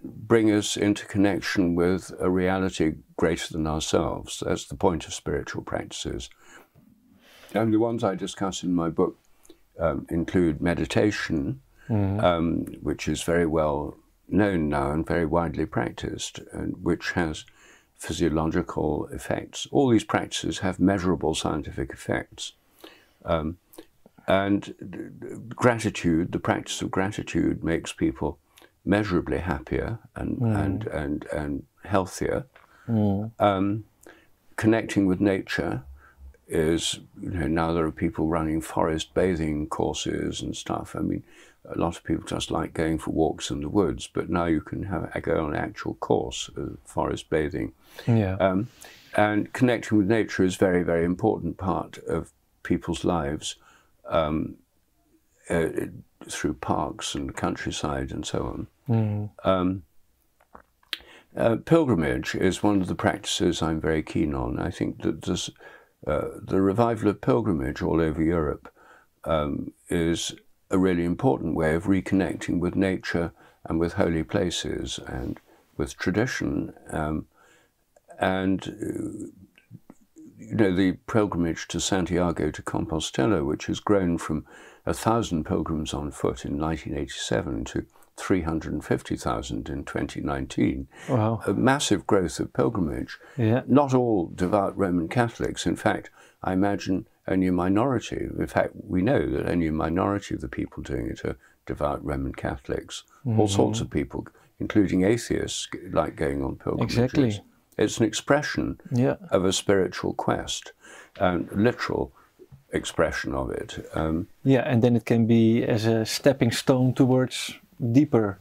bring us into connection with a reality greater than ourselves. That's the point of spiritual practices. And the ones I discuss in my book include meditation, which is very well known now and very widely practiced, and which has physiological effects. All these practices have measurable scientific effects. And gratitude, the practice of gratitude, makes people measurably happier and healthier. Connecting with nature is, now there are people running forest bathing courses and stuff. I mean, a lot of people just like going for walks in the woods, but now you can go on an actual course of forest bathing. And connecting with nature is a very, very important part of people's lives, through parks and countryside and so on. Pilgrimage is one of the practices I'm very keen on. I think that the revival of pilgrimage all over Europe is a really important way of reconnecting with nature and with holy places and with tradition. The pilgrimage to Santiago de Compostela, which has grown from 1,000 pilgrims on foot in 1987 to 350,000 in 2019. Wow. A massive growth of pilgrimage. Yeah. Not all devout Roman Catholics. In fact, I imagine only a minority. In fact, we know that only a minority of the people doing it are devout Roman Catholics. All sorts of people, including atheists, like going on pilgrimages. Exactly. It's an expression of a spiritual quest, and literal expression of it. And then it can be as a stepping stone towards deeper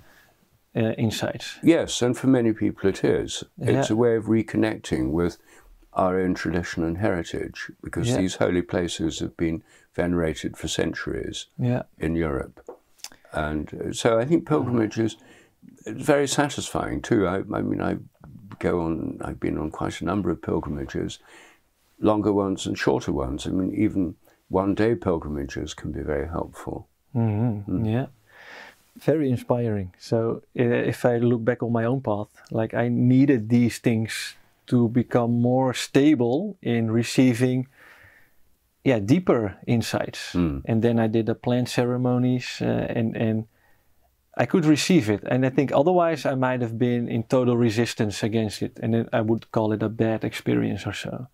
insights. Yes, and for many people it is. It's a way of reconnecting with our own tradition and heritage, because these holy places have been venerated for centuries in Europe. And so I think pilgrimage is very satisfying too. I mean, I've been on quite a number of pilgrimages, longer ones and shorter ones. I mean, even one-day pilgrimages can be very helpful. Yeah, very inspiring. So if I look back on my own path, like I needed these things to become more stable in receiving deeper insights. And then I did the plant ceremonies and I could receive it. And I think otherwise I might have been in total resistance against it. And then I would call it a bad experience or so.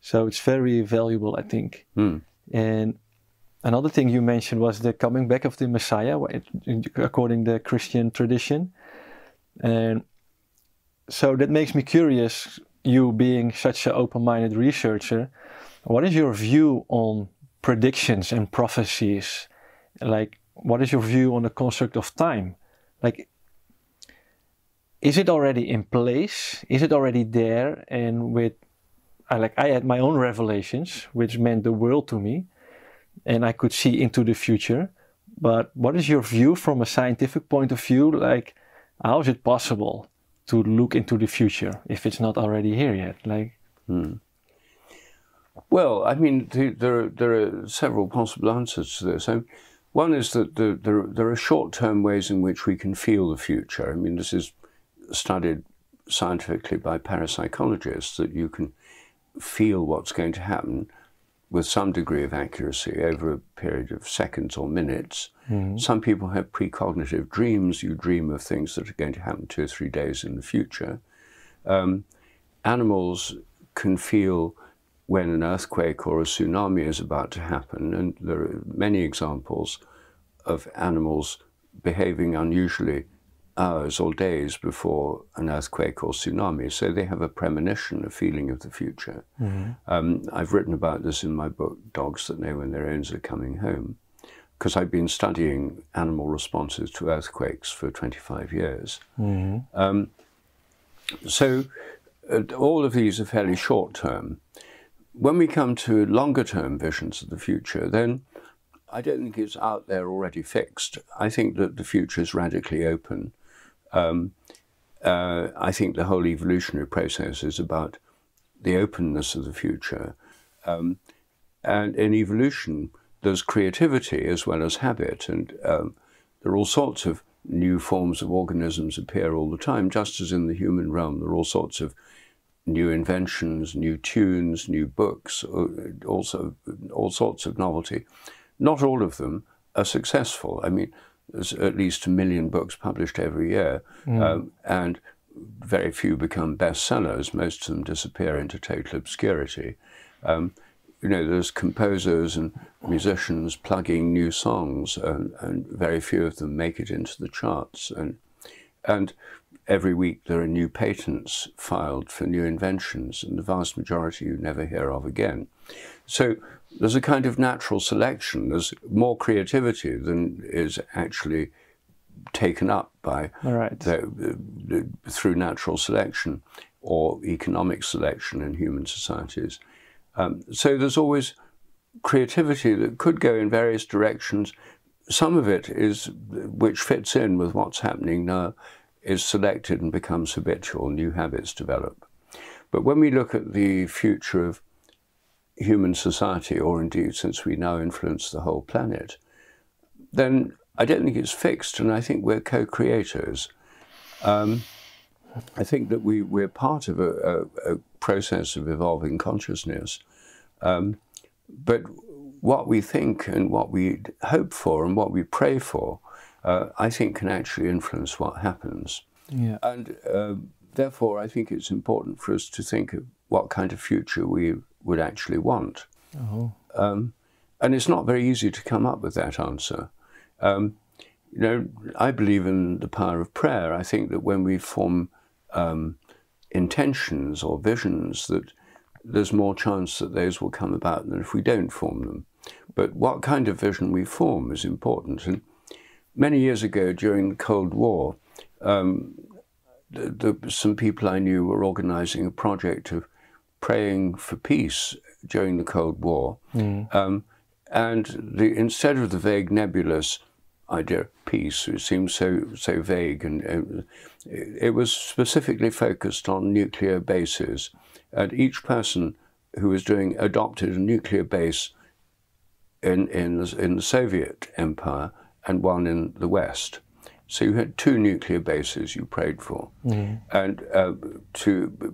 So it's very valuable, I think. Mm. And another thing you mentioned was the coming back of the Messiah, according to the Christian tradition. And so that makes me curious, you being such an open-minded researcher, what is your view on predictions and prophecies? Like, what is your view on the construct of time? Like, is it already in place? Is it already there? And I had my own revelations, which meant the world to me, and I could see into the future. But what is your view from a scientific point of view? Like, how is it possible to look into the future if it's not already here yet? Like, Well, I mean, there are several possible answers to this. One is that there are short-term ways in which we can feel the future. I mean, this is studied scientifically by parapsychologists, that you can feel what's going to happen with some degree of accuracy over a period of seconds or minutes. Mm-hmm. Some people have precognitive dreams. You dream of things that are going to happen 2 or 3 days in the future. Animals can feel when an earthquake or a tsunami is about to happen, and there are many examples of animals behaving unusually hours or days before an earthquake or tsunami, so they have a premonition, a feeling of the future. Mm-hmm. I've written about this in my book, Dogs That Know When Their Owners Are Coming Home, because I've been studying animal responses to earthquakes for 25 years. Mm-hmm. So all of these are fairly short-term. When we come to longer-term visions of the future, then I don't think it's out there already fixed. I think that the future is radically open. I think the whole evolutionary process is about the openness of the future. And in evolution, there's creativity as well as habit. And there are all sorts of new forms of organisms appear all the time, just as in the human realm. There are all sorts of new inventions, new tunes, new books, also all sorts of novelty. Not all of them are successful. I mean, there's at least 1 million books published every year, and very few become bestsellers. Most of them disappear into total obscurity. You know, there's composers and musicians plugging new songs, and very few of them make it into the charts. And every week there are new patents filed for new inventions, and the vast majority you never hear of again. So there's a kind of natural selection. There's more creativity than is actually taken up by through natural selection or economic selection in human societies. So there's always creativity that could go in various directions. Some of it is, which fits in with what's happening now, is selected and becomes habitual, new habits develop. But when we look at the future of human society, or indeed since we now influence the whole planet, then I don't think it's fixed, and I think we're co-creators. I think that we're part of a process of evolving consciousness, but what we think and what we hope for and what we pray for, I think can actually influence what happens. Yeah. And therefore, I think it's important for us to think of what kind of future we would actually want. Oh. And it's not very easy to come up with that answer. You know, I believe in the power of prayer. I think that when we form intentions or visions, that there's more chance that those will come about than if we don't form them. But what kind of vision we form is important. And many years ago, during the Cold War, some people I knew were organizing a project of praying for peace during the Cold War. And instead of the vague, nebulous idea of peace, it seems so vague, and it was specifically focused on nuclear bases. And each person who was adopted a nuclear base in the Soviet Empire and one in the West. So you had 2 nuclear bases you prayed for. And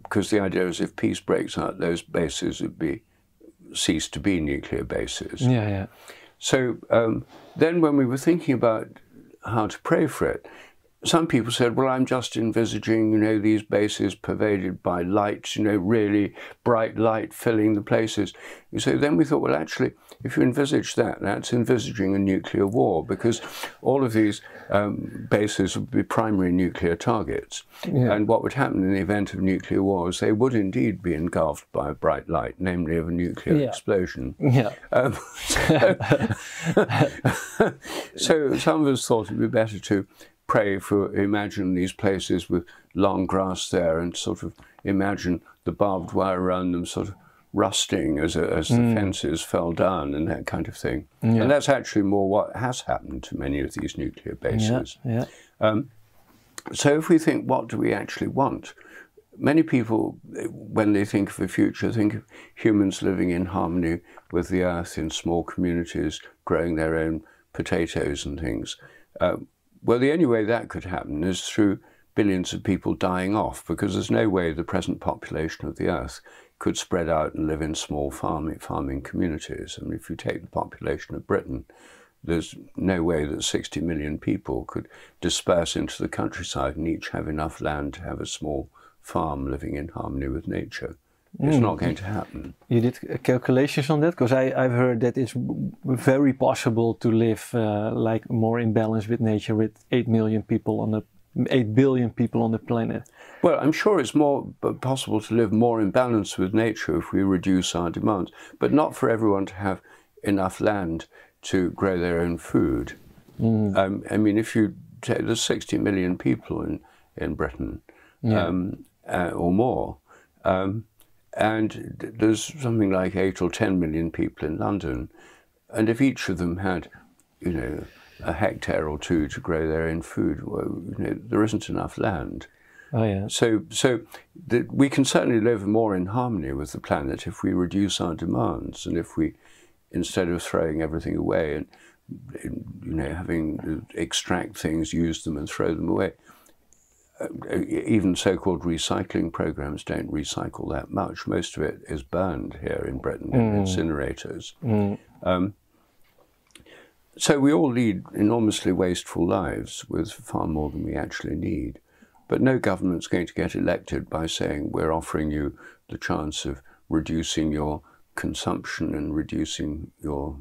because the idea is if peace breaks out, those bases would cease to be nuclear bases. Yeah, yeah. So then when we were thinking about how to pray for it, some people said, well, I'm just envisaging, you know, these bases pervaded by light, you know, really bright light filling the places. So then we thought, well, actually, if you envisage that, that's envisaging a nuclear war, because all of these bases would be primary nuclear targets. Yeah. And what would happen in the event of nuclear war is they would indeed be engulfed by a bright light, namely of a nuclear explosion. Yeah. So some of us thought it would be better to pray for, imagine these places with long grass there and sort of imagine the barbed wire around them sort of rusting as the fences fell down and that kind of thing. Yeah. And that's actually more what has happened to many of these nuclear bases. Yeah. Yeah. So if we think, what do we actually want? Many people, when they think of the future, think of humans living in harmony with the earth in small communities, growing their own potatoes and things. Well, the only way that could happen is through billions of people dying off, because there's no way the present population of the earth could spread out and live in small farming communities. I mean, if you take the population of Britain, there's no way that 60 million people could disperse into the countryside and each have enough land to have a small farm living in harmony with nature. It's not going to happen. You did calculations on that? Because I've heard that it's very possible to live like more in balance with nature with 8 billion people on the planet. Well, I'm sure it's more possible to live more in balance with nature if we reduce our demands, but not for everyone to have enough land to grow their own food. I mean, if you take, there's 60 million people in Britain, or more. And there's something like 8 or 10 million people in London. And if each of them had, you know, a hectare or two to grow their own food, well, you know, there isn't enough land. Oh, yeah. So we can certainly live more in harmony with the planet if we reduce our demands, and if we, instead of throwing everything away and, you know, having to extract things, use them and throw them away. Even so-called recycling programs don't recycle that much. Most of it is burned here in Britain in incinerators. So we all lead enormously wasteful lives with far more than we actually need. But no government's going to get elected by saying we're offering you the chance of reducing your consumption and reducing your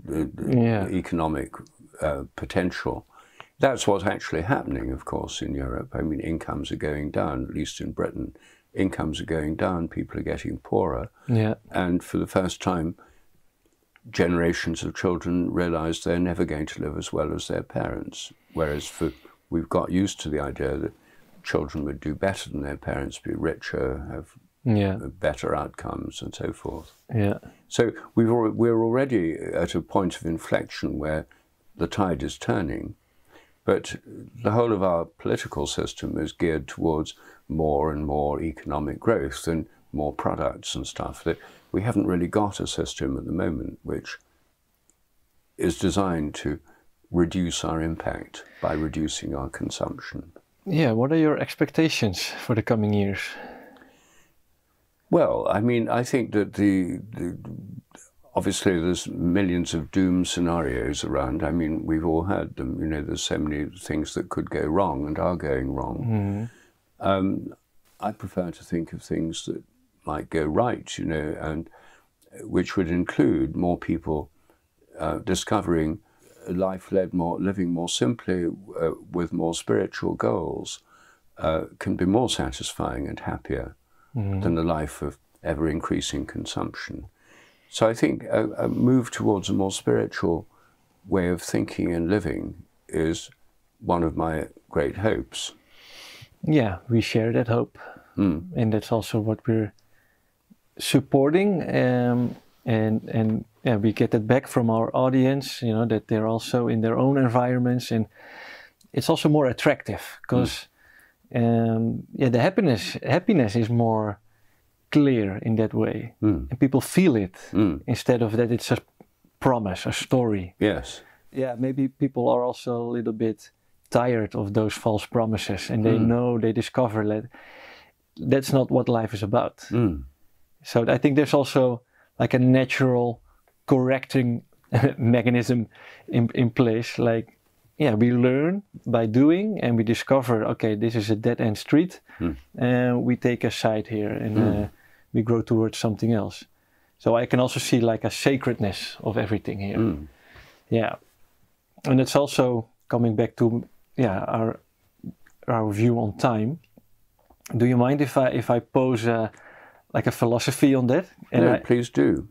economic potential. That's what's actually happening, of course, in Europe. I mean, incomes are going down, at least in Britain. Incomes are going down, people are getting poorer. Yeah. And for the first time, generations of children realize they're never going to live as well as their parents. Whereas we've got used to the idea that children would do better than their parents, be richer, have better outcomes, and so forth. Yeah. So we're already at a point of inflection where the tide is turning. But the whole of our political system is geared towards more and more economic growth and more products and stuff. That we haven't really got a system at the moment which is designed to reduce our impact by reducing our consumption. Yeah, what are your expectations for the coming years? Well, I mean, I think that obviously, there's millions of doom scenarios around. I mean, we've all heard them. You know, there's so many things that could go wrong and are going wrong. I prefer to think of things that might go right, you know, and which would include more people discovering a life living more simply with more spiritual goals can be more satisfying and happier than a life of ever-increasing consumption. So I think a move towards a more spiritual way of thinking and living is one of my great hopes. Yeah, we share that hope. And that's also what we're supporting. And we get that back from our audience, you know, that they're also in their own environments. And it's also more attractive because the happiness is more clear in that way, and people feel it instead of that it's a promise, a story. Yes. Yeah, maybe people are also a little bit tired of those false promises, and they discover that that's not what life is about. So I think there's also like a natural correcting mechanism in place, like we learn by doing, and we discover, okay, this is a dead-end street, and we take a side here, and we grow towards something else. So I can also see like a sacredness of everything here. Yeah, and it's also coming back to our view on time. Do you mind if I pose like a philosophy on that? And no, please do.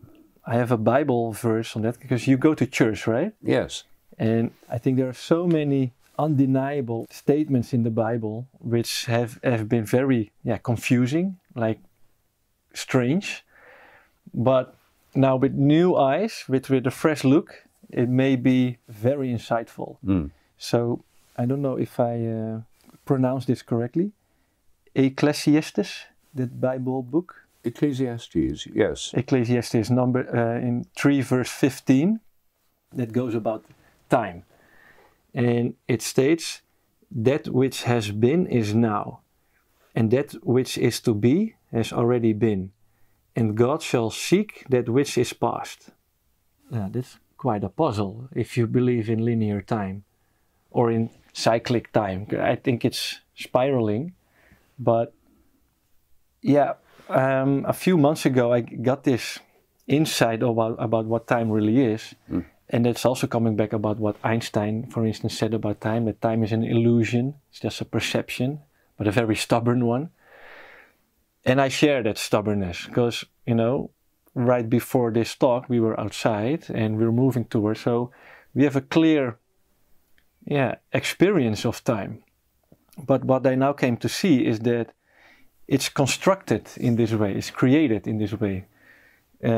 I have a Bible verse on that, because you go to church, right? Yes. And I think there are so many undeniable statements in the Bible which have been very confusing, like strange. But now with new eyes, with a fresh look, it may be very insightful. So I don't know if I pronounce this correctly. Ecclesiastes, that Bible book. Ecclesiastes, yes. Ecclesiastes in 3 verse 15, that goes about time. And it states, that which has been is now, and that which is to be has already been, and God shall seek that which is past. Yeah, that's quite a puzzle if you believe in linear time or in cyclic time. I think it's spiraling, but a few months ago I got this insight about what time really is. And that's also coming back about what Einstein, for instance, said about time, that time is an illusion, it's just a perception, but a very stubborn one. And I share that stubbornness because, right before this talk, we were outside and we were moving towards, so we have a clear experience of time. But what I now came to see is that it's constructed in this way, it's created in this way,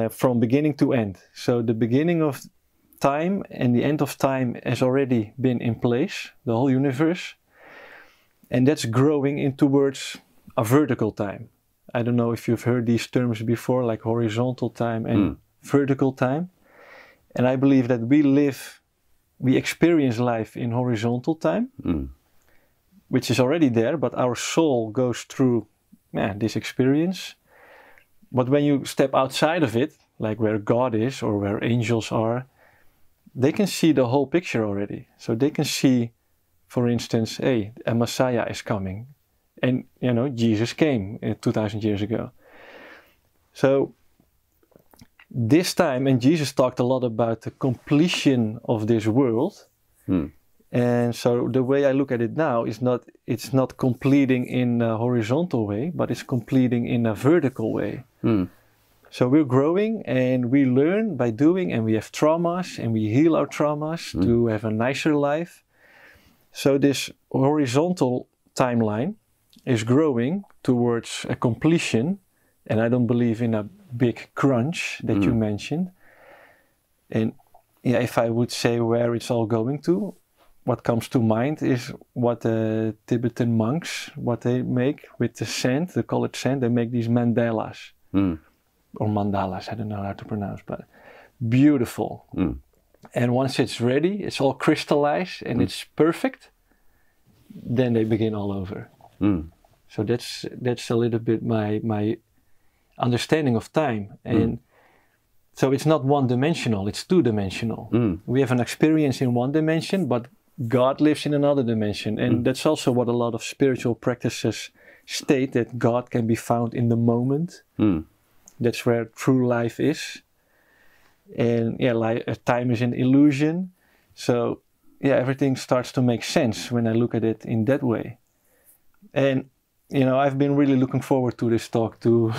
from beginning to end. So the beginning of time and the end of time has already been in place, the whole universe, and that's growing in towards a vertical time. I don't know if you've heard these terms before, like horizontal time and vertical time. And I believe that we experience life in horizontal time, which is already there, but our soul goes through this experience. But when you step outside of it, like where God is or where angels are, they can see the whole picture already. So they can see, for instance, a Messiah is coming. And, Jesus came 2,000 years ago. So this time, and Jesus talked a lot about the completion of this world. And so the way I look at it now is it's not completing in a horizontal way, but it's completing in a vertical way. So we're growing and we learn by doing, and we have traumas and we heal our traumas to have a nicer life. So this horizontal timeline is growing towards a completion, and I don't believe in a big crunch that you mentioned. And if I would say where it's all going to, what comes to mind is what the Tibetan monks, what they make with the sand, the colored sand, they make these mandalas. Or mandalas, I don't know how to pronounce, but beautiful. And once it's ready, it's all crystallized and it's perfect, then they begin all over. So that's a little bit my understanding of time. And so it's not one-dimensional, it's two-dimensional. We have an experience in one dimension, but God lives in another dimension. And that's also what a lot of spiritual practices state, that God can be found in the moment. That's where true life is. And time is an illusion. So everything starts to make sense when I look at it in that way. And I've been really looking forward to this talk, to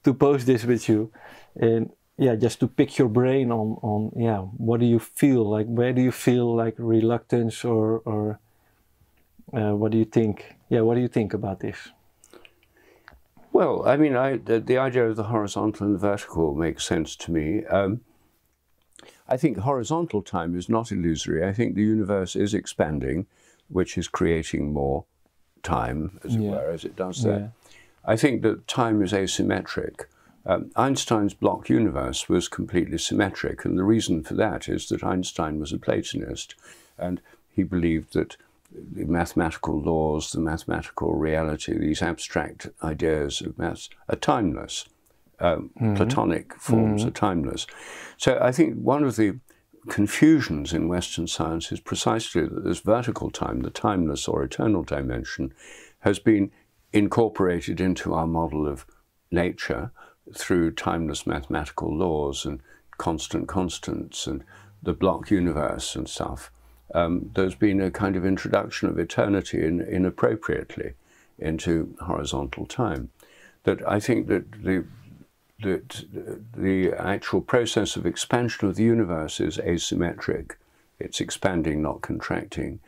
post this with you, and just to pick your brain on what do you feel like? Where do you feel like reluctance, or what do you think? What do you think about this? Well, I mean, the idea of the horizontal and the vertical makes sense to me. I think horizontal time is not illusory. I think the universe is expanding, which is creating more time, as it were, as it does that. I think that time is asymmetric. Einstein's block universe was completely symmetric, and the reason for that is that Einstein was a Platonist, and he believed that the mathematical laws, the mathematical reality, these abstract ideas of maths are timeless. Platonic forms are timeless. So I think one of the confusions in Western science is precisely that this vertical time, the timeless or eternal dimension, has been incorporated into our model of nature through timeless mathematical laws and constant constants and the block universe and stuff. There's been a kind of introduction of eternity inappropriately into horizontal time. That I think that the actual process of expansion of the universe is asymmetric. It's expanding, not contracting.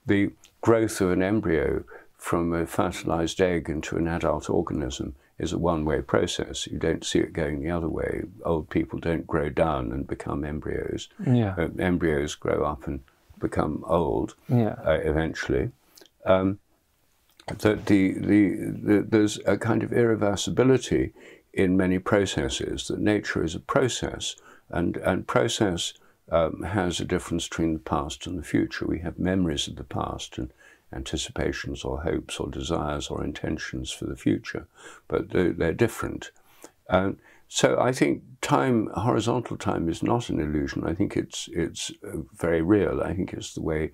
The growth of an embryo from a fertilized egg into an adult organism is a one-way process. You don't see it going the other way. Old people don't grow down and become embryos. Yeah. Embryos grow up and become old eventually. That there's a kind of irreversibility in many processes, that nature is a process, and process has a difference between the past and the future. We have memories of the past and anticipations or hopes or desires or intentions for the future, but they're different. So I think time, horizontal time, is not an illusion. I think it's very real. I think it's the way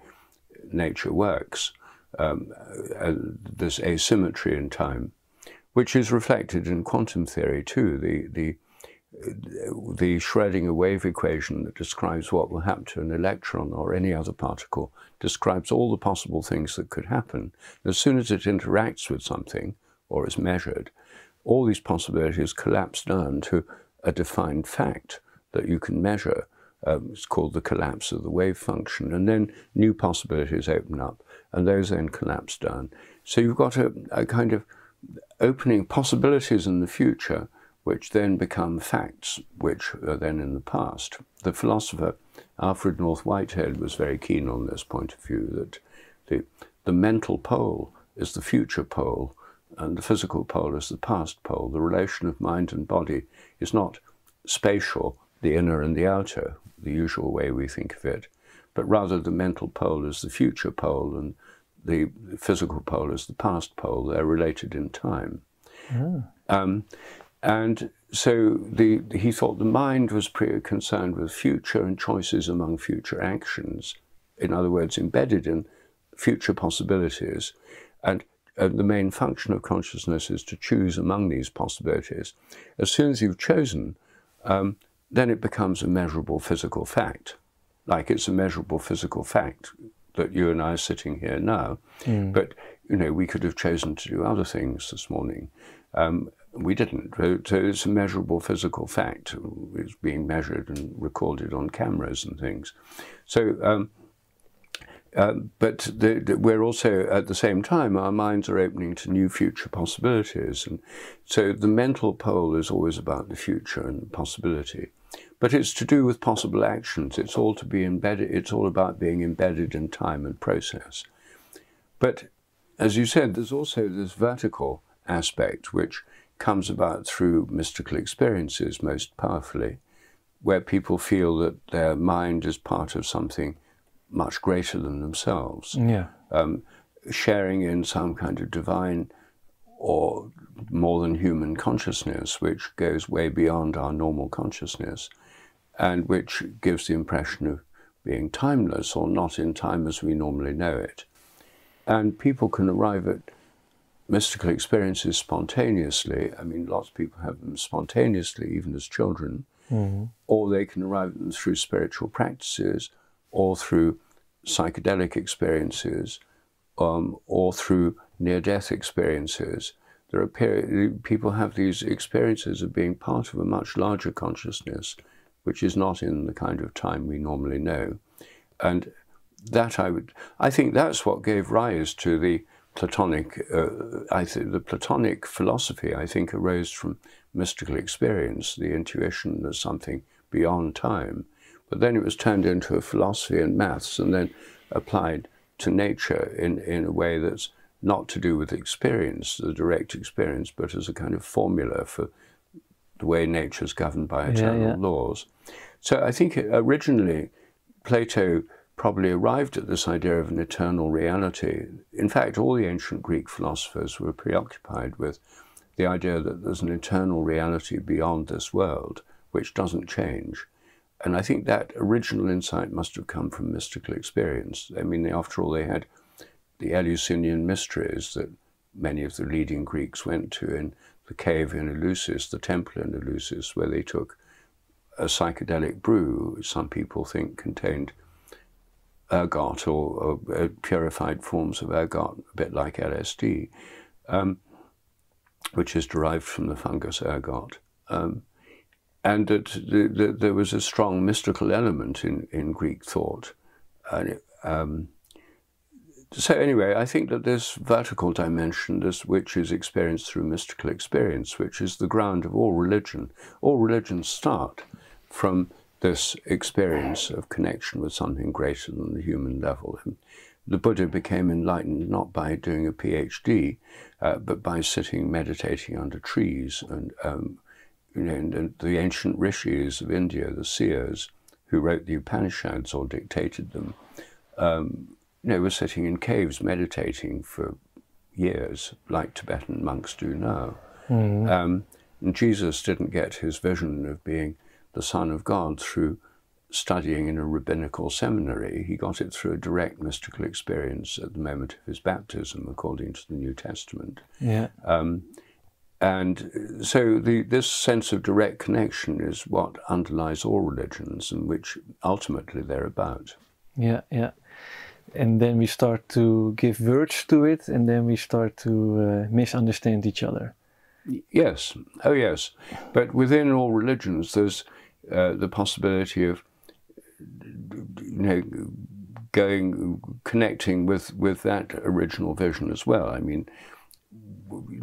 nature works. This asymmetry in time, which is reflected in quantum theory too. The Schrödinger wave equation that describes what will happen to an electron or any other particle describes all the possible things that could happen. As soon as it interacts with something or is measured, all these possibilities collapse down to a defined fact that you can measure. It's called the collapse of the wave function, and then new possibilities open up, and those then collapse down. So you've got a kind of opening possibilities in the future, which then become facts, which are then in the past. The philosopher Alfred North Whitehead was very keen on this point of view, that the mental pole is the future pole, and the physical pole is the past pole. The relation of mind and body is not spatial, the inner and the outer, the usual way we think of it, but rather the mental pole is the future pole and the physical pole is the past pole. They're related in time. And so he thought the mind was concerned with future and choices among future actions. In other words, embedded in future possibilities. And the main function of consciousness is to choose among these possibilities. As soon as you've chosen, then it becomes a measurable physical fact. Like it's a measurable physical fact that you and I are sitting here now. But, you know, we could have chosen to do other things this morning. We didn't. So it's a measurable physical fact. It's being measured and recorded on cameras and things. So, but we're also, at the same time, our minds are opening to new future possibilities. And so the mental pole is always about the future and the possibility. But it's to do with possible actions. It's all to be embedded. It's all about being embedded in time and process. But as you said, there's also this vertical aspect, which comes about through mystical experiences most powerfully, where people feel that their mind is part of something much greater than themselves, sharing in some kind of divine or more than human consciousness, which goes way beyond our normal consciousness, and which gives the impression of being timeless or not in time as we normally know it. And people can arrive at mystical experiences spontaneously. I mean, lots of people have them spontaneously, even as children, or they can arrive at them through spiritual practices, or through psychedelic experiences, or through near-death experiences. There are people have these experiences of being part of a much larger consciousness, which is not in the kind of time we normally know. And that I think that's what gave rise to the Platonic, the Platonic philosophy, I think, arose from mystical experience, the intuition there's something beyond time. But then it was turned into a philosophy and maths, and then applied to nature in a way that's not to do with experience, the direct experience, but as a kind of formula for the way nature is governed by eternal laws. So I think originally Plato probably arrived at this idea of an eternal reality. In fact, all the ancient Greek philosophers were preoccupied with the idea that there's an eternal reality beyond this world, which doesn't change. And I think that original insight must have come from mystical experience. I mean, after all, they had the Eleusinian mysteries that many of the leading Greeks went to in the cave in Eleusis, the temple in Eleusis, where they took a psychedelic brew, some people think contained ergot or purified forms of ergot, a bit like LSD, which is derived from the fungus ergot. And that there was a strong mystical element in Greek thought. So anyway, I think that this vertical dimension, which is experienced through mystical experience, which is the ground of all religions start from this experience of connection with something greater than the human level. And the Buddha became enlightened not by doing a PhD, but by sitting meditating under trees. And and the ancient rishis of India, the seers, who wrote the Upanishads or dictated them, were sitting in caves meditating for years, like Tibetan monks do now. And Jesus didn't get his vision of being the Son of God through studying in a rabbinical seminary. He got it through a direct mystical experience at the moment of his baptism, according to the New Testament. Yeah. And so this sense of direct connection is what underlies all religions, and which ultimately they're about. Yeah, yeah. And then we start to give words to it, and then we start to misunderstand each other. Yes, oh yes. But within all religions, there's the possibility of, connecting with that original vision as well. I mean,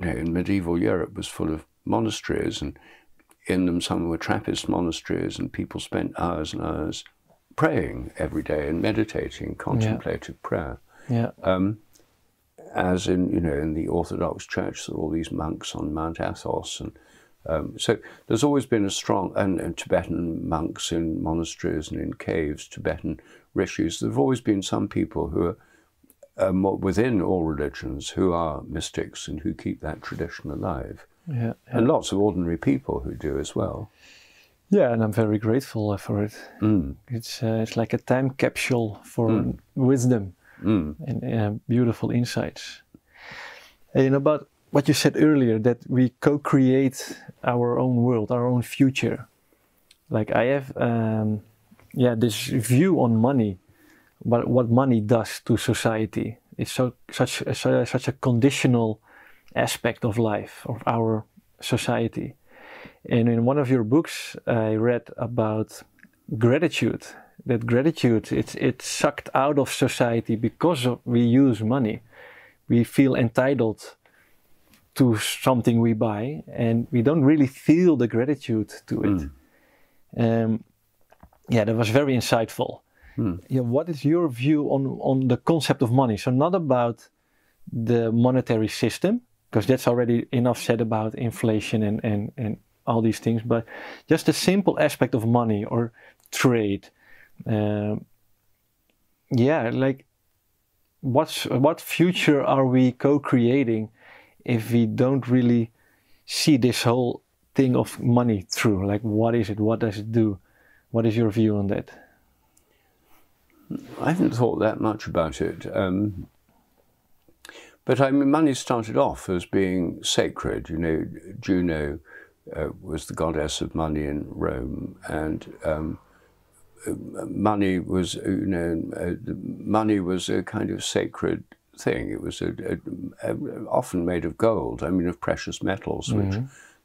in medieval Europe was full of monasteries, and in them some were Trappist monasteries, and people spent hours and hours praying every day and meditating, contemplative prayer. Yeah. As in the Orthodox Church, there are all these monks on Mount Athos, and so there's always been a strong, and Tibetan monks in monasteries and in caves, Tibetan rishis. There have always been some people who are within all religions who are mystics and who keep that tradition alive. Yeah. And lots of ordinary people who do as well. Yeah, and I'm very grateful for it. It's like a time capsule for wisdom and beautiful insights. And about what you said earlier, that we co-create our own world, our own future. Like I have, this view on money, but what money does to society. It's such a conditional aspect of life, of our society. And in one of your books, I read about gratitude. That gratitude, it's sucked out of society because we use money. We feel entitled to something we buy, and we don't really feel the gratitude to it. That was very insightful. Yeah, what is your view on the concept of money? So not about the monetary system, because that's already enough said about inflation and all these things, but just the simple aspect of money or trade. Like what future are we co-creating if we don't really see this whole thing of money through? Like, what is it? What does it do? What is your view on that? I haven't thought that much about it. But I mean, money started off as being sacred. Juno was the goddess of money in Rome, and money was, money was a kind of sacred thing. It was often made of gold. I mean, of precious metals, which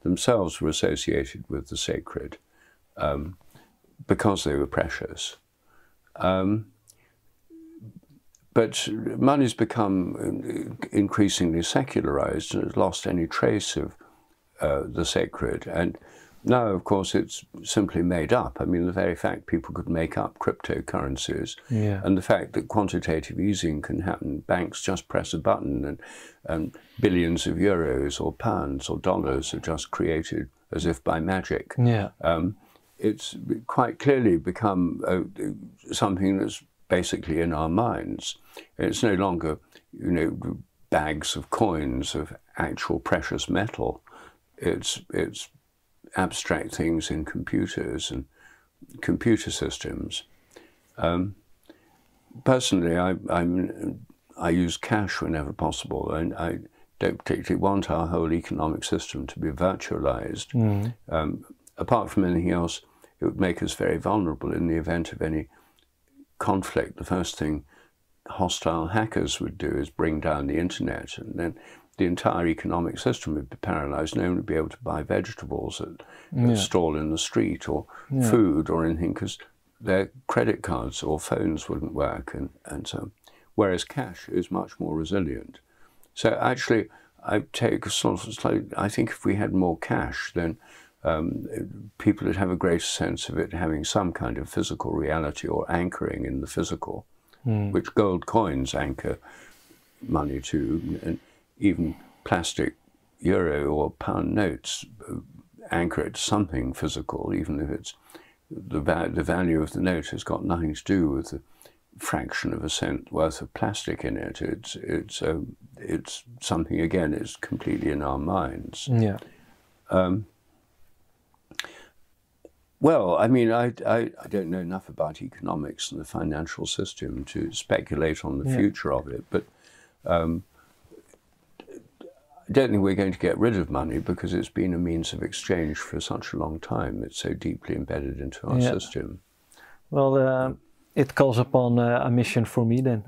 themselves were associated with the sacred because they were precious. But money's become increasingly secularized and has lost any trace of the sacred. And now, of course, it's simply made up. I mean, the very fact people could make up cryptocurrencies and the fact that quantitative easing can happen, banks just press a button and billions of euros or pounds or dollars are just created as if by magic. It's quite clearly become something that's basically in our minds. It's no longer, bags of coins of actual precious metal. It's abstract things in computers and computer systems. Personally, I use cash whenever possible, and I don't particularly want our whole economic system to be virtualized. Apart from anything else, it would make us very vulnerable in the event of any conflict. The first thing hostile hackers would do is bring down the internet, and then the entire economic system would be paralyzed. No one would be able to buy vegetables at a stall in the street, or food or anything, because their credit cards or phones wouldn't work, and so. Whereas cash is much more resilient. So actually, I take a sort of slightly, I think if we had more cash, then people would have a greater sense of it having some kind of physical reality or anchoring in the physical, which gold coins anchor money to, and even plastic euro or pound notes anchor it to something physical, even if it's the value of the note has got nothing to do with the fraction of a cent worth of plastic in it. It's something, again, it's completely in our minds. Yeah. Well, I mean, I don't know enough about economics and the financial system to speculate on the future of it, but I don't think we're going to get rid of money because it's been a means of exchange for such a long time. It's so deeply embedded into our system. Well, it calls upon a mission for me then.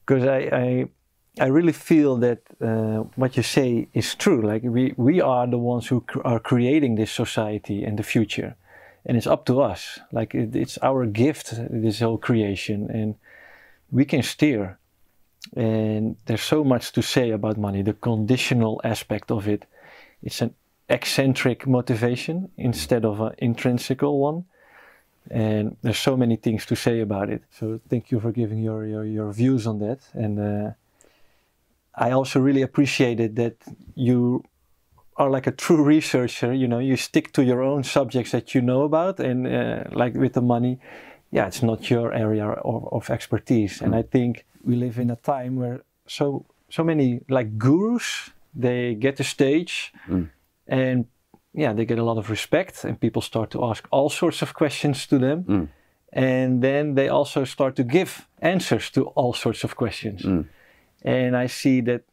Because I really feel that what you say is true. Like we are the ones who are creating this society and the future. And it's up to us. Like it's our gift, this whole creation. And we can steer. And there's so much to say about money. The conditional aspect of it. It's an eccentric motivation instead of an intrinsical one. And there's so many things to say about it. So thank you for giving your views on that. And I also really appreciated that you are like a true researcher. You know, you stick to your own subjects that you know about. And like with the money, it's not your area of expertise. And I think we live in a time where so many like gurus, they get the stage and they get a lot of respect, and people start to ask all sorts of questions to them. And then they also start to give answers to all sorts of questions. And I see that,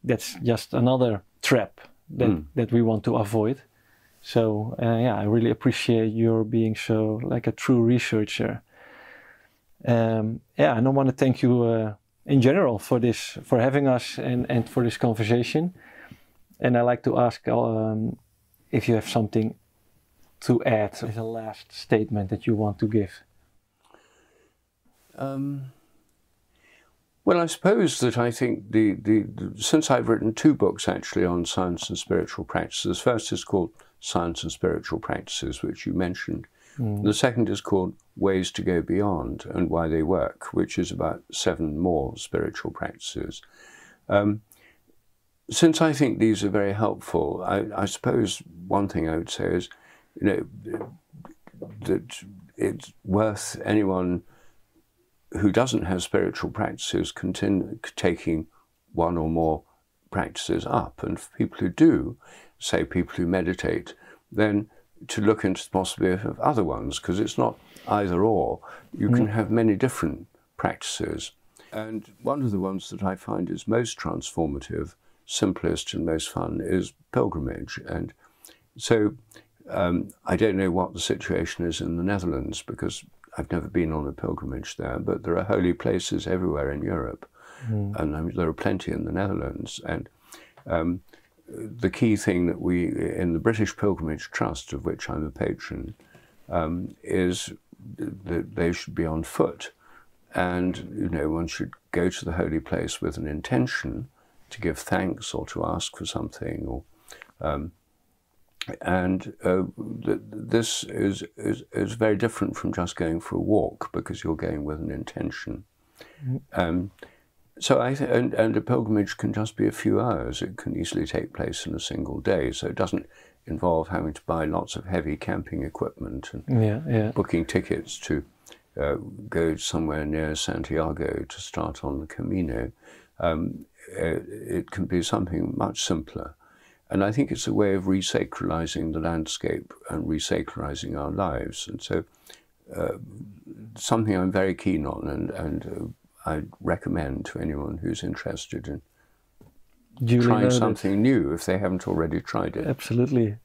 that's just another trap that we want to avoid. So, I really appreciate your being so like a true researcher. And I want to thank you in general for this, for having us and for this conversation. And I like to ask if you have something to add as a last statement that you want to give. Well, I suppose that I think since I've written 2 books actually on science and spiritual practices, first is called Science and Spiritual Practices, which you mentioned. The second is called Ways to Go Beyond and Why They Work, which is about 7 more spiritual practices. Since I think these are very helpful, I suppose one thing I would say is, that it's worth anyone who doesn't have spiritual practices taking 1 or more practices up. And for people who do, say people who meditate, then to look into the possibility of other ones, because it's not either or. You can have many different practices. And one of the ones that I find is most transformative, simplest and most fun is pilgrimage. And so I don't know what the situation is in the Netherlands because I've never been on a pilgrimage there, but there are holy places everywhere in Europe. And there are plenty in the Netherlands. And the key thing that we, in the British Pilgrimage Trust, of which I'm a patron, is that they should be on foot. And, one should go to the holy place with an intention to give thanks or to ask for something. Or, this is very different from just going for a walk, because you're going with an intention. So and a pilgrimage can just be a few hours. It can easily take place in a single day. So it doesn't involve having to buy lots of heavy camping equipment and booking tickets to go somewhere near Santiago to start on the Camino. It can be something much simpler. And I think it's a way of resacralizing the landscape and resacralizing our lives. And so something I'm very keen on, and I'd recommend to anyone who's interested in trying something new if they haven't already tried it. Absolutely.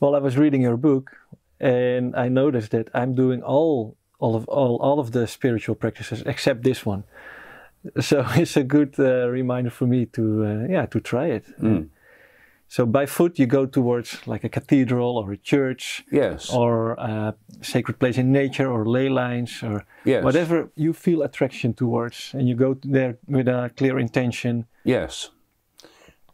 Well, I was reading your book and I noticed that I'm doing all of the spiritual practices except this one. So it's a good reminder for me to try it. Mm. So by foot you go towards like a cathedral or a church, yes, or a sacred place in nature or ley lines or yes, whatever you feel attraction towards, and you go there with a clear intention. Yes.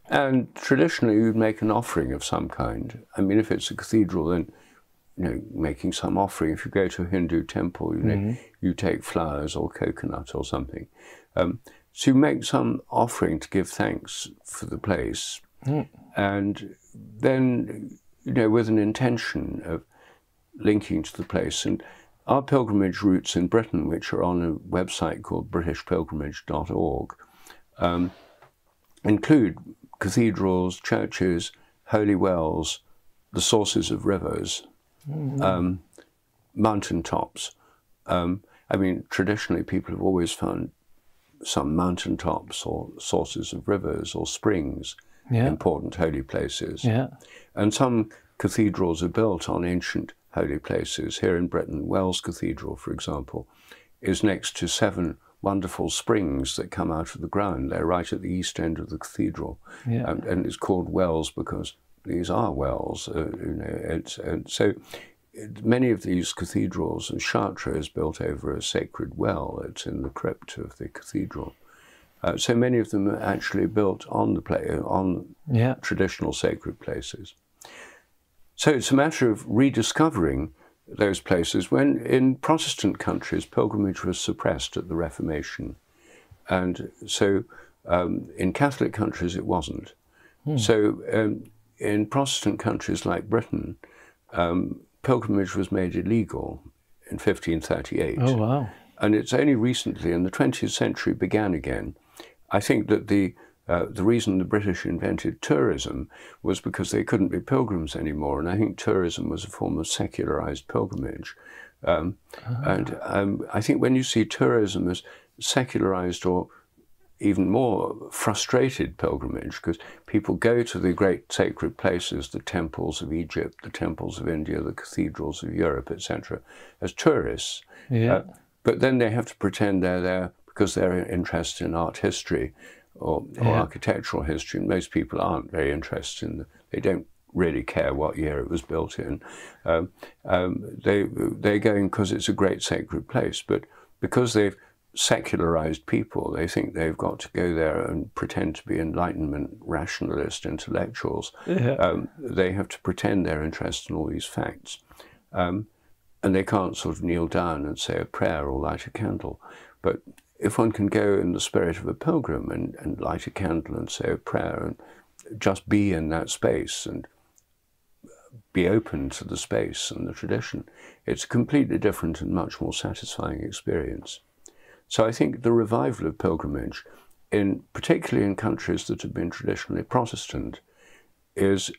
And traditionally you'd make an offering of some kind. I mean, if it's a cathedral, then making some offering. If you go to a Hindu temple, you take flowers or coconut or something. So you make some offering to give thanks for the place. Mm. And then, with an intention of linking to the place. And our pilgrimage routes in Britain, which are on a website called britishpilgrimage.org, include cathedrals, churches, holy wells, the sources of rivers, mountain tops. I mean, traditionally people have always found some mountain tops or sources of rivers or springs, important holy places. Yeah. And some cathedrals are built on ancient holy places. Here in Britain, Wells Cathedral, for example, is next to 7 wonderful springs that come out of the ground. They're right at the east end of the cathedral. Yeah. And it's called wells because these are wells. And so many of these cathedrals, and Chartres is built over a sacred well. It's in the crypt of the cathedral. So many of them are actually built on traditional sacred places. So it's a matter of rediscovering those places. When in Protestant countries, pilgrimage was suppressed at the Reformation. And so in Catholic countries, it wasn't. So in Protestant countries like Britain, pilgrimage was made illegal in 1538. Oh, wow. And it's only recently, in the 20th century, began again. I think that the reason the British invented tourism was because they couldn't be pilgrims anymore, and I think tourism was a form of secularized pilgrimage. And I think when you see tourism as secularized or even more frustrated pilgrimage, because people go to the great sacred places, the temples of Egypt, the temples of India, the cathedrals of Europe, etc., as tourists. Yeah. But then they have to pretend they're there because they're interested in art history or architectural history. And most people aren't very interested in they don't really care what year it was built in. They're going because it's a great sacred place, but because they've secularized people, they think they've got to go there and pretend to be Enlightenment, rationalist intellectuals. Yeah. They have to pretend they're interested in all these facts. And they can't sort of kneel down and say a prayer or light a candle. But if one can go in the spirit of a pilgrim and light a candle and say a prayer and just be in that space and be open to the space and the tradition, it's a completely different and much more satisfying experience. So I think the revival of pilgrimage, particularly in countries that have been traditionally Protestant, is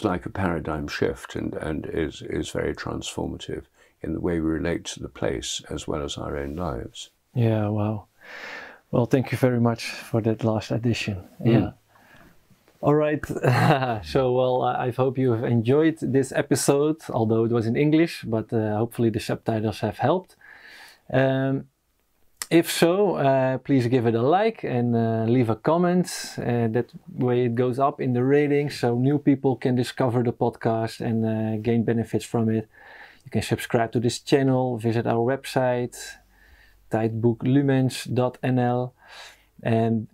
like a paradigm shift and is very transformative in the way we relate to the place as well as our own lives. Yeah, wow. Well, thank you very much for that last addition. Yeah. All right. So, I hope you have enjoyed this episode, although it was in English, but hopefully the subtitles have helped. If so, please give it a like and leave a comment. That way it goes up in the ratings so new people can discover the podcast and gain benefits from it. You can subscribe to this channel, visit our website, tijdboeklumens.nl. And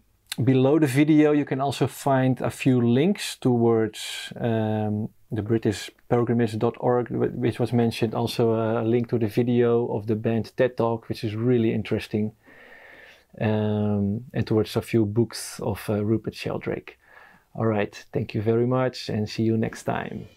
below the video you can also find a few links towards the britishpilgrimage.org, which was mentioned, also a link to the video of the band TED Talk, which is really interesting, and towards a few books of Rupert Sheldrake. All right, thank you very much and see you next time.